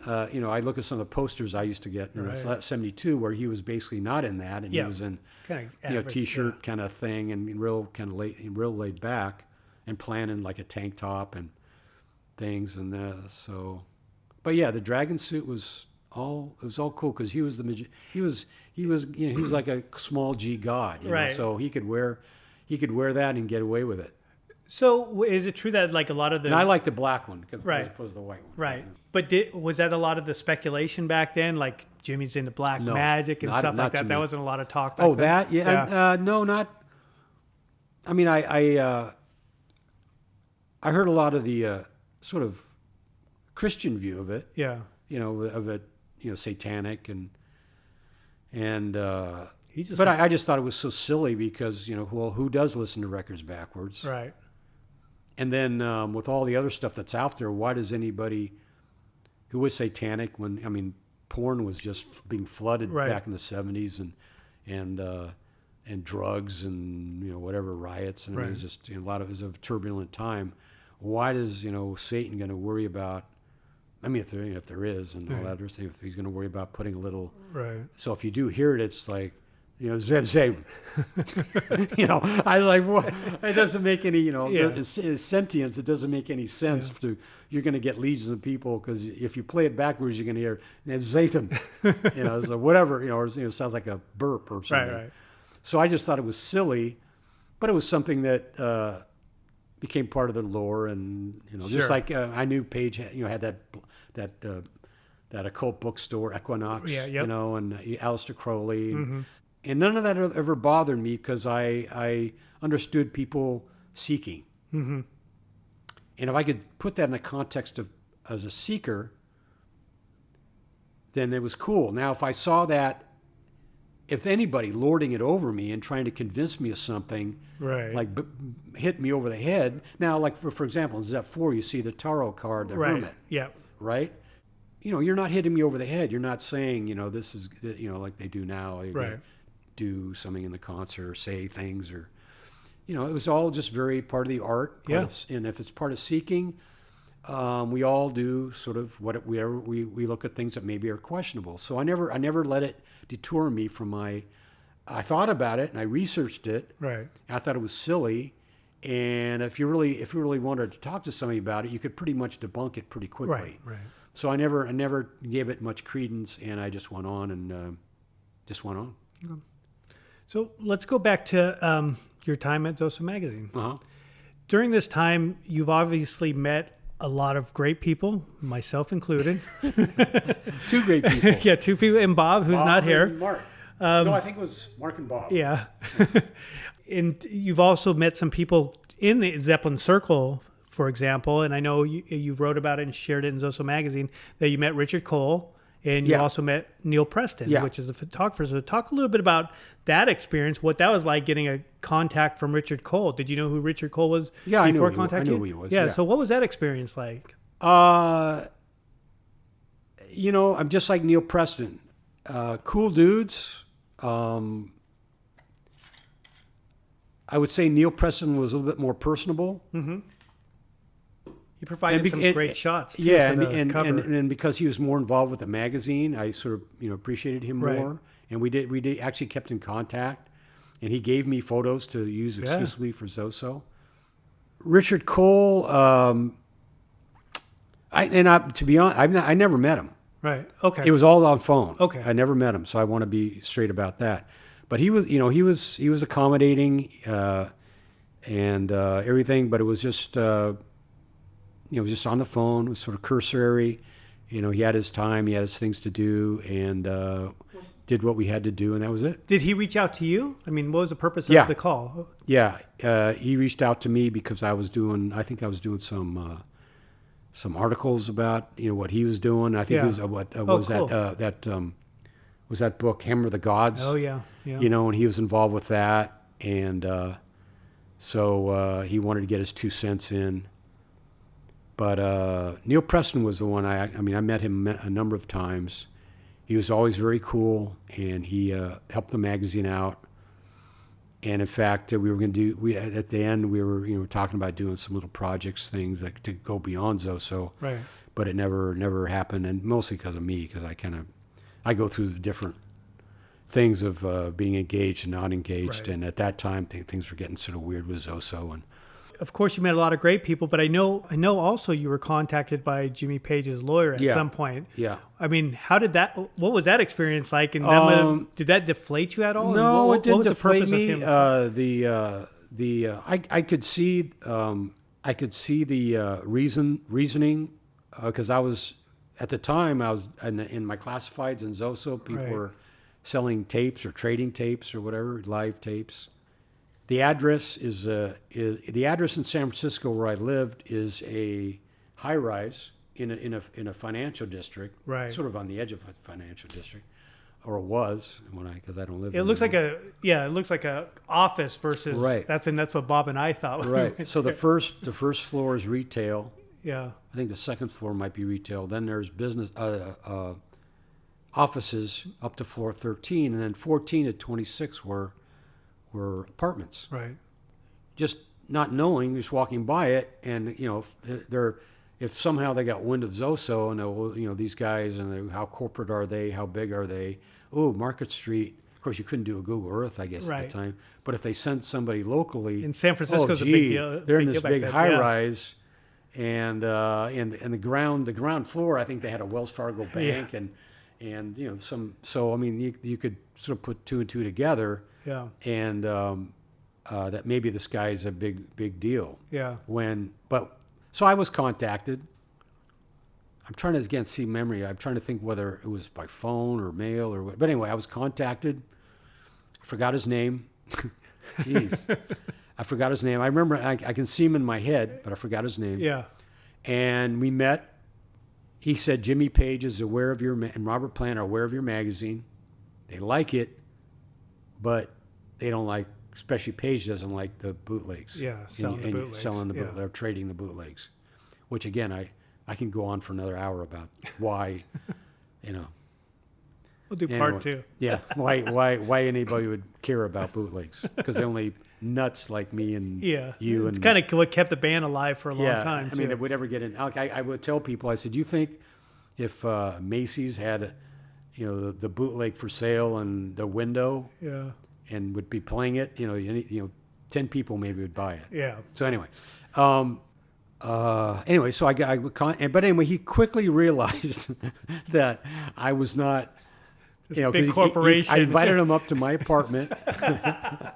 I look at some of the posters I used to get in '72, where he was basically not in that, and he was in kind of average, t-shirt kind of thing, and real laid back, and playing like a tank top and things, and so. But yeah, the dragon suit was all cool because he was like a small G god, you know, so he could wear that and get away with it. So is it true that like a lot of the... And I like the black one as opposed to the white one. Right. But was that a lot of the speculation back then? Like Jimmy's into black magic and stuff like that? That wasn't a lot of talk back then? That? Yeah. No, not... I mean, I heard a lot of the sort of Christian view of it. Yeah. Of it, satanic but I just thought it was so silly because, who does listen to records backwards? Right. And then with all the other stuff that's out there, why does anybody who was satanic porn was just being flooded back in the 70s and drugs and, whatever, riots. And it was just it was a turbulent time. Why does, Satan going to worry about, if there is and all that other thing, if he's going to worry about putting a little, so if you do hear it, it's like, Satan. I like, what? It doesn't make any, it's sentience. It doesn't make any sense you're going to get legions of people because if you play it backwards, you're going to hear Satan, so whatever, or it sounds like a burp or something. Right. So I just thought it was silly, but it was something that became part of the lore, and just like I knew Page had that occult bookstore Equinox, and Aleister Crowley. And none of that ever bothered me because I understood people seeking. Mm-hmm. And if I could put that in the context of as a seeker, then it was cool. Now, if I saw that, if anybody lording it over me and trying to convince me of something, like hit me over the head. Now, like for example, in Zep 4, you see the tarot card, the hermit. Yeah. Right? You're not hitting me over the head. You're not saying, this is, like they do now. Do something in the concert or say things or, it was all just very part of the art. And if it's part of seeking, we all do sort of we look at things that maybe are questionable. So I never let it detour me from I thought about it and I researched it. Right. I thought it was silly. And if you really wanted to talk to somebody about it, you could pretty much debunk it pretty quickly. Right. So I never gave it much credence, and I just went on and just went on. So let's go back to your time at ZOSO magazine. Uh-huh. During this time, you've obviously met a lot of great people, myself included. Two great people. Yeah, two people, and Bob, who's not here. Mark. No, I think it was Mark and Bob. Yeah. And you've also met some people in the Zeppelin circle, for example, and I know you wrote about it and shared it in ZOSO magazine, that you met Richard Cole, and you also met Neal Preston, which is a photographer. So talk a little bit about that experience, what that was like getting a contact from Richard Cole. Did you know who Richard Cole was before contacting you? I knew who he was. Yeah, so what was that experience like? I'm just like Neal Preston. Cool dudes. I would say Neal Preston was a little bit more personable. Mm-hmm. He provided some great shots too, for the cover. And because he was more involved with the magazine, I sort of appreciated him more. And we did actually kept in contact, and he gave me photos to use exclusively for ZOSO. Richard Cole, to be honest, I never met him. Right. Okay. It was all on phone. Okay. I never met him, so I want to be straight about that. But he was accommodating and everything, but it was just. Just on the phone. It was sort of cursory. He had his time, he had his things to do, and did what we had to do, and that was it. Did he reach out to you? I mean, what was the purpose of the call? Yeah, he reached out to me because I was doing some articles about what he was doing. I think it was was that book Hammer of the Gods? Oh yeah. And he was involved with that, and so he wanted to get his 2 cents in. But Neal Preston was the one. I met him a number of times. He was always very cool, and he helped the magazine out. And in fact, we were going to do, at the end, we were, talking about doing some little projects, things that to go beyond ZOSO. Right. But it never happened. And mostly because of me, because I go through the different things of being engaged and not engaged. Right. And at that time, things were getting sort of weird with ZOSO. And Of course, you met a lot of great people, but I know also you were contacted by Jimmy Page's lawyer at some point. Yeah. I mean, what was that experience like? And did that deflate you at all? No, it didn't what was deflate the me. purpose of him? I could see the reasoning because I was at the time I was in my classifieds in ZOSO. People Right. were selling tapes or trading tapes or whatever, live tapes. The address is the address in San Francisco where I lived is a high rise in a financial district, Right. sort of on the edge of a financial district, or it was because I don't live. It looks like a office versus Right. That's what Bob and I thought. Right. So the first floor is retail. Yeah. I think the second floor might be retail. Then there's business offices up to floor 13, and then 14 to 26 were apartments. Right. Just not knowing, just walking by it, and if somehow they got wind of ZOSO and these guys and how corporate are they, how big are they? Oh, Market Street. Of course, you couldn't do a Google Earth, I guess, Right. at the time. But if they sent somebody locally, In San Francisco's a big deal. They're in big this deal back big then. high Yeah. rise, and the ground floor, I think they had a Wells Fargo bank, and some. So I mean, you could sort of put two and two together. Yeah. And that maybe this guy's a big deal. Yeah. So I was contacted. I'm trying to again see memory. I'm trying to think whether it was by phone or mail or what. But anyway, I was contacted. I forgot his name. Jeez, I forgot his name. I remember I can see him in my head, but I forgot his name. Yeah. And we met. He said Jimmy Page is aware of and Robert Plant are aware of your magazine. They like it. But they don't like, especially Page doesn't like the bootlegs. Yeah, selling the bootlegs. Selling the Yeah. They're trading the bootlegs, which again, I can go on for another hour about why, We'll do anyway, part 2. Yeah, why anybody would care about bootlegs because they're only nuts like me and Yeah. you. It's And kind of what kept the band alive for a long time. I mean, they too. would ever get in. I would tell people, I said, do you think if Macy's had the bootleg for sale in the window Yeah. and would be playing it, 10 people maybe would buy it. Yeah. So anyway, so but anyway, he quickly realized that I was not, Big corporation. I invited him up to my apartment,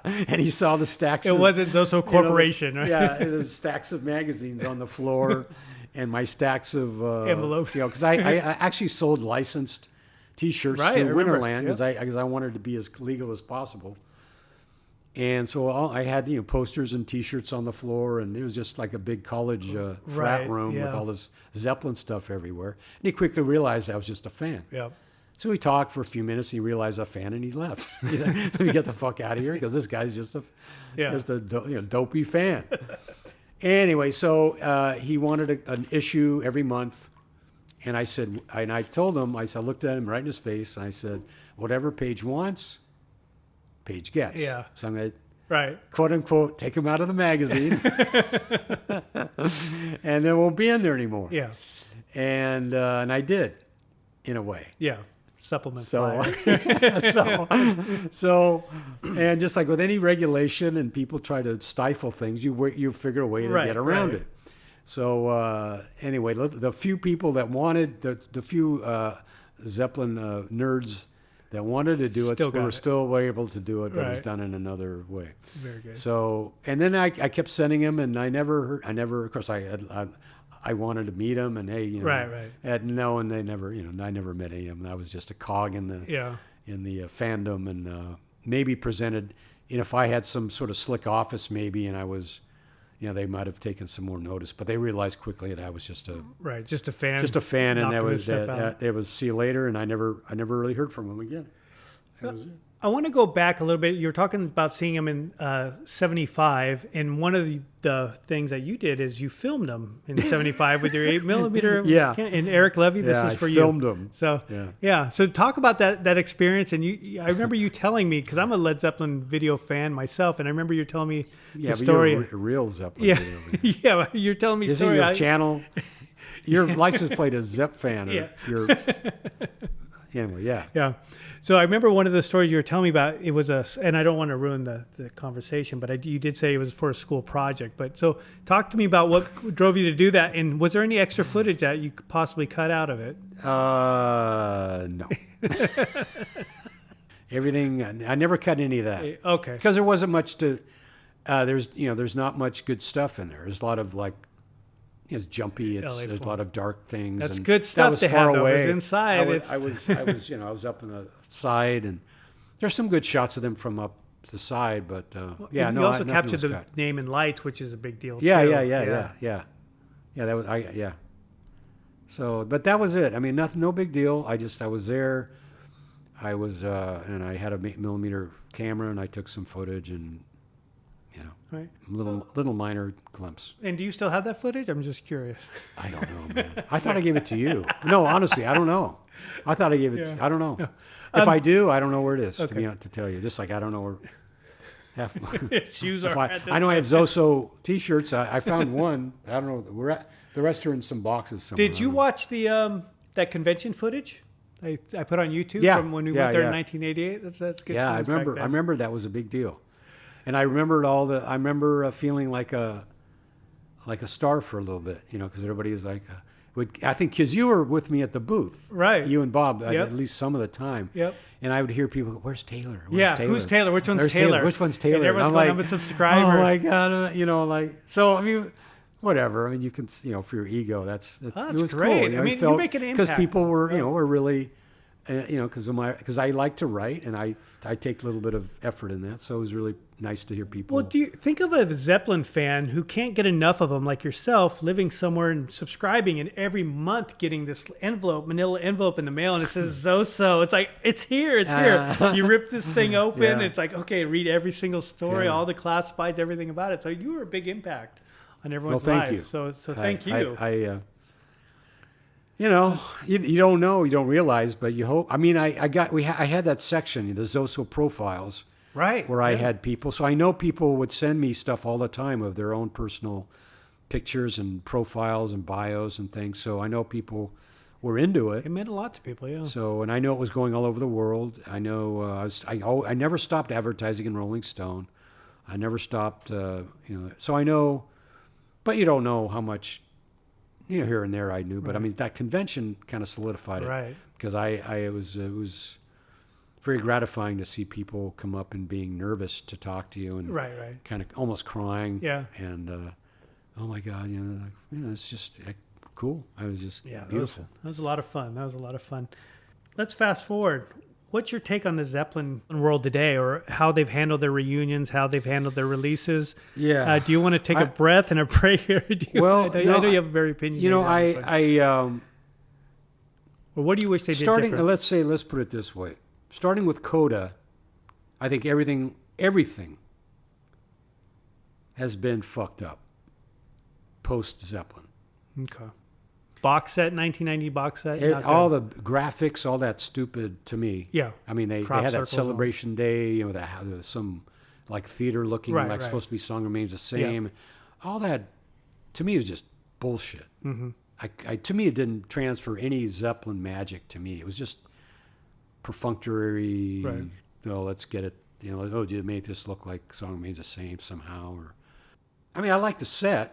and he saw the stacks. It wasn't ZOSO Corporation, right? Yeah, it was stacks of magazines on the floor, and my stacks of envelopes. Because I actually sold licensed T-shirts Right, I through remember. Winterland because I wanted to be as legal as possible. And so I had posters and T-shirts on the floor, and it was just like a big college frat Right, room with yeah. all this Zeppelin stuff everywhere. And he quickly realized I was just a fan. Yeah. So we talked for a few minutes. He realized I was a fan, and he left. Let me get the fuck out of here because this guy's just a dopey fan. Anyway, so he wanted an issue every month, and I told him, I looked at him right in his face, and I said, whatever Page wants, Page gets. Yeah. So I'm going to, Right. quote unquote, take him out of the magazine, and they won't be in there anymore. Yeah. And I did, in a way. Yeah. Supplement. So, flyer. so, and just like with any regulation, and people try to stifle things, you figure a way to Right, get around right. it. So anyway, the few people that wanted the few Zeppelin nerds that wanted to do it Still got were it. still able to do it, but it was Right. done in another way. Very good. So, and then I kept sending him, and I never, of course, I wanted to meet him, and hey, Right. and they never, I never met any of them. I was just a cog in the Yeah. fandom, and maybe presented, if I had some sort of slick office, maybe, and I was, they might have taken some more notice, but they realized quickly that I was just a Right. Just a fan. and Knocked that his was stuff out. it was see you later, and I never really heard from him again. That was it. I want to go back a little bit. You were talking about seeing him in 75, and one of the things that you did is you filmed him in 75 with your 8mm. Yeah. And Eric Levy, this is for I you. filmed him. So, yeah. So talk about that experience. And I remember you telling me, because I'm a Led Zeppelin video fan myself, and I remember you telling me the story. You're a real Zeppelin. Yeah. Yeah, you're telling me the Isn't story. your channel? Your license plate is Zepfan. Anyway, yeah. Yeah. So I remember one of the stories you were telling me about, it was and I don't want to ruin the conversation, but you did say it was for a school project. But so talk to me about what drove you to do that. And was there any extra footage that you could possibly cut out of it? No. Everything, I never cut any of that. Okay. Because there wasn't much to, there's not much good stuff in there. There's a lot of it's jumpy. There's a lot of dark things. That's and good stuff that was to far have. away. It was inside. I was up on the side, and there's some good shots of them from up the side. But you also captured the name in lights, which is a big deal. Yeah. That was So, but that was it. I mean, no big deal. I was there. I was, and I had a 8mm camera, and I took some footage, and right. little minor glimpse. And do you still have that footage? I'm just curious. I don't know, man. I thought I gave it to you. No, honestly, I don't know. I thought I gave it. I don't know. If I do, I don't know where it is. Okay. To tell you, just like I don't know where half my shoes are. I know I have ZOSO T-shirts. I found one. I don't know. The rest are in some boxes somewhere. Did you watch the that convention footage I put on YouTube from when we went there in 1988? That's good. Yeah, I remember. I remember that was a big deal. And I remembered I remember feeling like a star for a little bit, because everybody was like, I think because you were with me at the booth, right? You and Bob, at least some of the time. Yep. And I would hear people go, "Where's Taylor? Taylor? Who's Taylor? Which one's Taylor? Which one's Taylor?" And everyone's going, "I'm a subscriber." Oh my god, so I mean, whatever. I mean, you can, for your ego, that's it was great. cool. I mean, you make an impact because people were, were really. Because I like to write, and I take a little bit of effort in that, so it was really nice to hear people. Well, do you think of a Zeppelin fan who can't get enough of them, like yourself, living somewhere and subscribing, and every month getting this manila envelope in the mail, and it says ZOSO. It's like, it's here. You rip this thing open. It's like, okay, read every single story, all the classifieds, everything about it. So you were a big impact on everyone's lives. You. So thank you. You don't know, you don't realize, but you hope. I mean, I had that section, the ZOSO profiles, right, where I had people. So I know people would send me stuff all the time of their own personal pictures and profiles and bios and things. So I know people were into it. It meant a lot to people, yeah. So, and I know it was going all over the world. I know I never stopped advertising in Rolling Stone. I never stopped, So I know, but you don't know how much. Here and there I knew, but I mean that convention kind of solidified it, right? Because it was very gratifying to see people come up and being nervous to talk to you and right, kind of almost crying, and oh my God, it's just cool. I was just beautiful. That was a lot of fun. Let's fast forward. What's your take on the Zeppelin world today, or how they've handled their reunions, how they've handled their releases? Yeah. Do you want to take a breath and a break here? I know you have a very opinion. Well, what do you wish they did different? Let's put it this way. Starting with Coda, I think everything has been fucked up post-Zeppelin. Okay. Box set, 1990 box set. All the graphics, all that stupid to me. Yeah. I mean, they had that celebration day, there was some like theater looking, supposed to be Song Remains the Same. Yeah. All that, to me, was just bullshit. Mm-hmm. To me, it didn't transfer any Zeppelin magic to me. It was just perfunctory, let's get it, do you make this look like Song Remains the Same somehow? I like the set.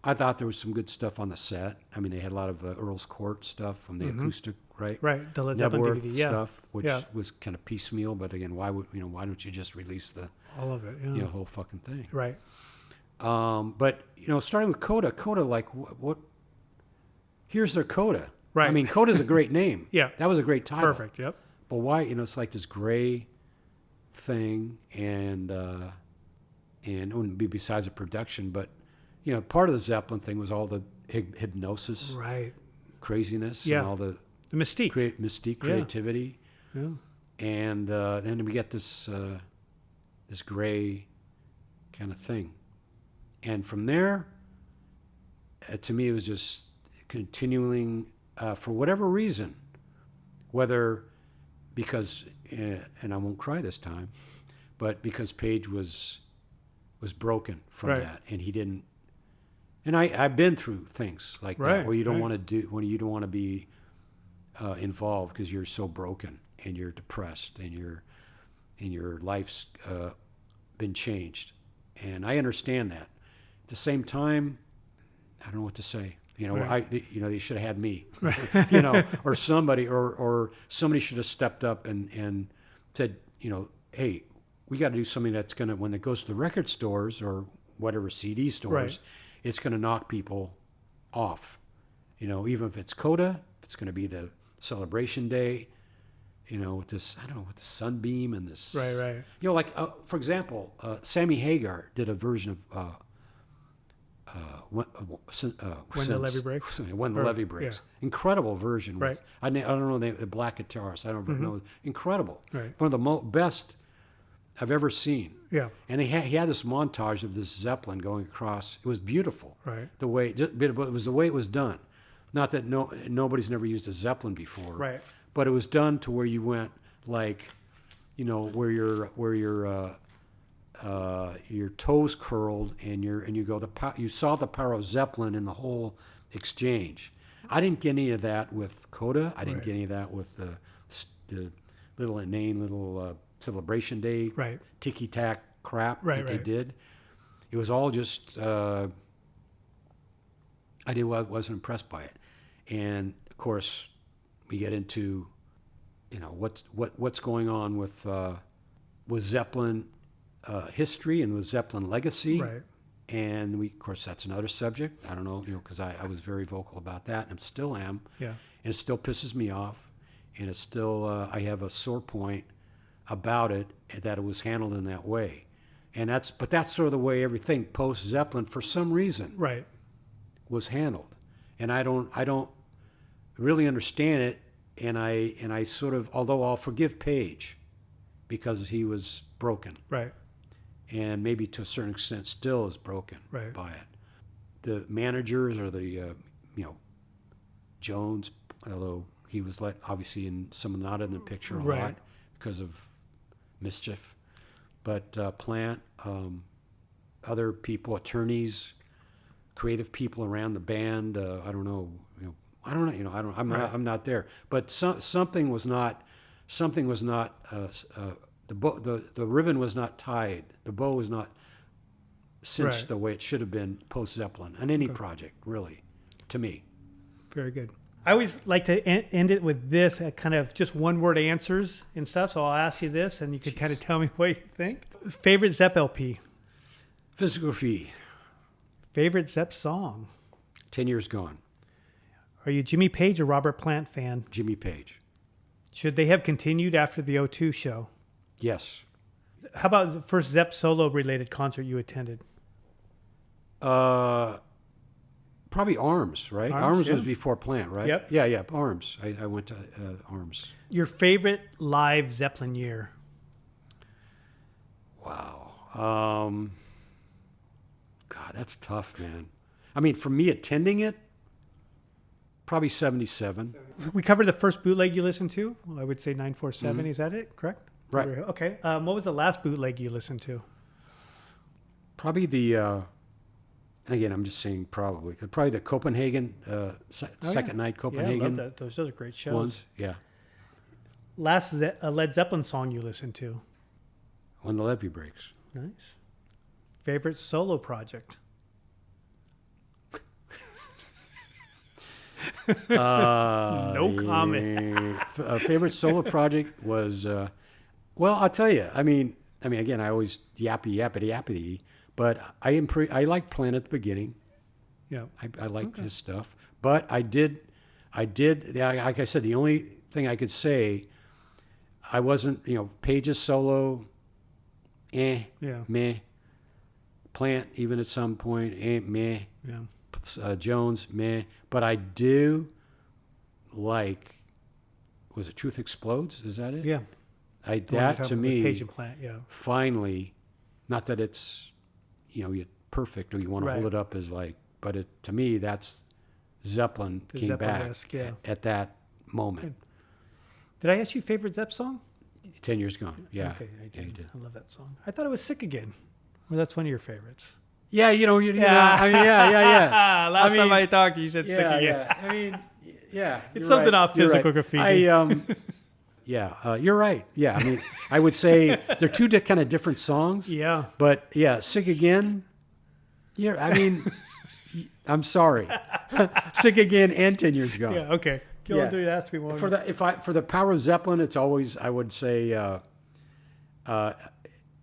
I thought there was some good stuff on the set. I mean, they had a lot of Earl's Court stuff from the acoustic, right? Right, the Led Zeppelin DVD, stuff, which was kind of piecemeal. But again, why don't you just release all of it, whole fucking thing, right? But starting with Coda, like what? Here's their Coda, right? I mean, Coda's a great name. Yeah, that was a great title. Perfect. Yep. But why? It's like this gray thing, and it wouldn't be besides the production, but. Part of the Zeppelin thing was all the hypnosis, right, craziness, and all the mystique, creativity. Yeah. And then we get this this gray kind of thing. And from there, to me, it was just continuing for whatever reason, whether because, and I won't cry this time, but because Page was broken from that, and he didn't. And I've been through things like that where you don't want to be involved because you're so broken and you're depressed and your life's been changed, and I understand that. At the same time, I don't know what to say. They should have had me, or somebody should have stepped up and said, hey, we got to do something that's going to, when it goes to the record stores or whatever CD stores, it's going to knock people off. Even if it's Coda, it's going to be the celebration day, with this, I don't know, with the sunbeam and this. Right. For example, Sammy Hagar did a version of When the Levee Breaks. When the Levee Breaks. Yeah. Incredible version. With, I don't know the black guitarist. I don't know. Incredible. Right. One of the best I've ever seen. Yeah. And he had this montage of this Zeppelin going across. It was beautiful. Right. But it was the way it was done. Not that nobody's never used a Zeppelin before. Right. But it was done to where you went like, where your toes curled and you go, you saw the power of Zeppelin in the whole exchange. I didn't get any of that with Coda. I didn't get any of that with the little inane little celebration day ticky tack crap that they did. It was all just I wasn't impressed by it. And of course we get into what's going on with Zeppelin history and with Zeppelin legacy. Right. And of course, that's another subject. I don't know, because I was very vocal about that, and still am. Yeah. And it still pisses me off, and it's still I have a sore point about it, that it was handled in that way. And that's sort of the way everything post Zeppelin, for some reason, was handled. And I don't really understand it. And I sort of, although I'll forgive Page because he was broken. Right. And maybe to a certain extent still is broken by it. The managers or the, Jones, although he was obviously not in the picture a lot because of mischief, but Plant, other people, attorneys, creative people around the band, I'm not there, but something was not. The ribbon was not tied. The bow was not cinched the way it should have been post Zeppelin on any project, really, to me. Very good. I always like to end it with this kind of just one word answers and stuff. So I'll ask you this, and you can kind of tell me what you think. Favorite Zepp LP? Physiography. Favorite Zepp song? 10 Years Gone. Are you a Jimmy Page or Robert Plant fan? Jimmy Page. Should they have continued after the O2 show? Yes. How about the first Zepp solo related concert you attended? Probably Arms, right? Arms was before Plant, right? Yep. Yeah. Arms. I went to Arms. Your favorite live Zeppelin year? Wow. God, that's tough, man. I mean, for me attending it, probably 77. We covered the first bootleg you listened to. Well, I would say 947. Mm-hmm. Is that it? Correct? Right. Okay. What was the last bootleg you listened to? Probably the, again, I'm just saying probably the Copenhagen, second night Copenhagen. Yeah, I love that. Those are great shows. Ones, yeah. Last Led Zeppelin song you listened to? When the Levee Breaks. Nice. Favorite solo project? No comment. Favorite solo project was, well, I'll tell you. I mean, again, I always yappity, but I liked Plant at the beginning. Yeah, I liked his stuff, but I did. Like I said, the only thing I could say, I wasn't. Page's solo, meh. Plant even at some point, meh. Yeah. Jones, meh. But I do like, was it Truth Explodes? Is that it? Yeah. That to me, Page and Plant, yeah. finally, not that it's, you're perfect or you want to hold it up as like, but to me, that's Zeppelin came back at that moment. Did I ask you favorite Zepp song? 10 Years Gone. Yeah. Okay, I did. Yeah, you did. I love that song. I thought it was Sick Again. Well, that's one of your favorites. Yeah, you know, I mean, yeah. Last time I talked to you, you said Sick Again. Yeah. I mean, yeah. It's something off Physical Graffiti. You're right. Yeah, I mean, I would say they're two kind of different songs. Yeah. But yeah, Sick Again. Yeah, I mean, I'm sorry. Sick Again and 10 Years Gone. Yeah, okay. Go on, do you ask me one? For the power of Zeppelin, it's always, I would say, I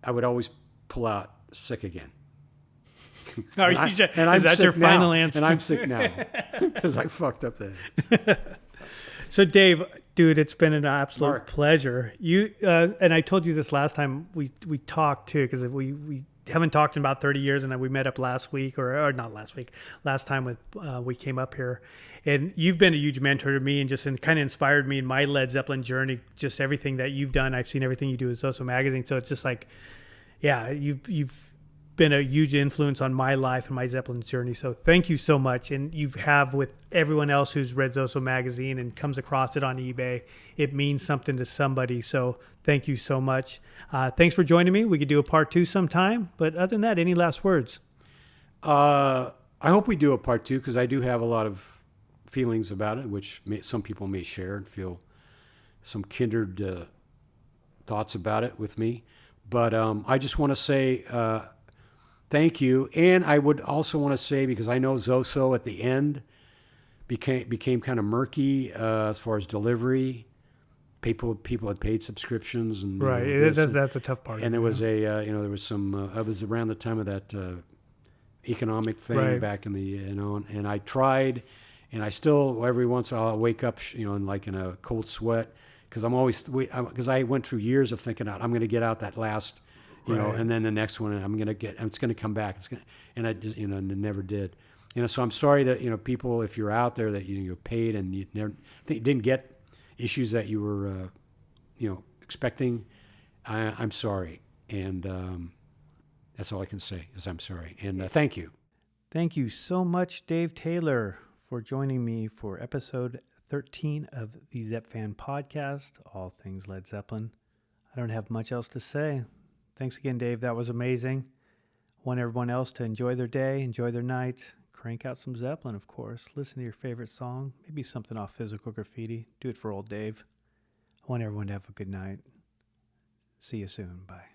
would always pull out Sick Again. Are you sure? Is that your final answer? And I'm sick now because I fucked up that. So Dave, dude, it's been an absolute pleasure. You and I told you this last time we talked too, because we haven't talked in about 30 years, and we met up last week, or not last week, last time we came up here. And you've been a huge mentor to me and just kind of inspired me in my Led Zeppelin journey, just everything that you've done. I've seen everything you do with ZOSO magazine. So it's just like, yeah, you've been a huge influence on my life and my Zeppelin journey. So thank you so much. And you have with everyone else who's read ZOSO magazine and comes across it on eBay. It means something to somebody. So thank you so much. Thanks for joining me. We could do a part 2 sometime. But other than that, any last words? I hope we do a part 2 because I do have a lot of feelings about it, which some people may share and feel some kindred thoughts about it with me. But I just want to say thank you. And I would also want to say, because I know ZOSO at the end became kind of murky as far as delivery. People had paid subscriptions and that's a tough part. And there was there was some. I was around the time of that economic thing back in the and I tried, and I still every once in a while I'll wake up in a cold sweat because because I went through years of thinking I'm going to get out that last. And then the next one, it's going to come back. And I just, and never did. So I'm sorry that, people, if you're out there that you paid and you didn't get issues that you were, expecting. I'm sorry. And that's all I can say is I'm sorry. And thank you. Thank you so much, Dave Taylor, for joining me for episode 13 of the Zepfan Podcast, all things Led Zeppelin. I don't have much else to say. Thanks again, Dave. That was amazing. Want everyone else to enjoy their day, enjoy their night. Crank out some Zeppelin, of course. Listen to your favorite song. Maybe something off Physical Graffiti. Do it for old Dave. I want everyone to have a good night. See you soon. Bye.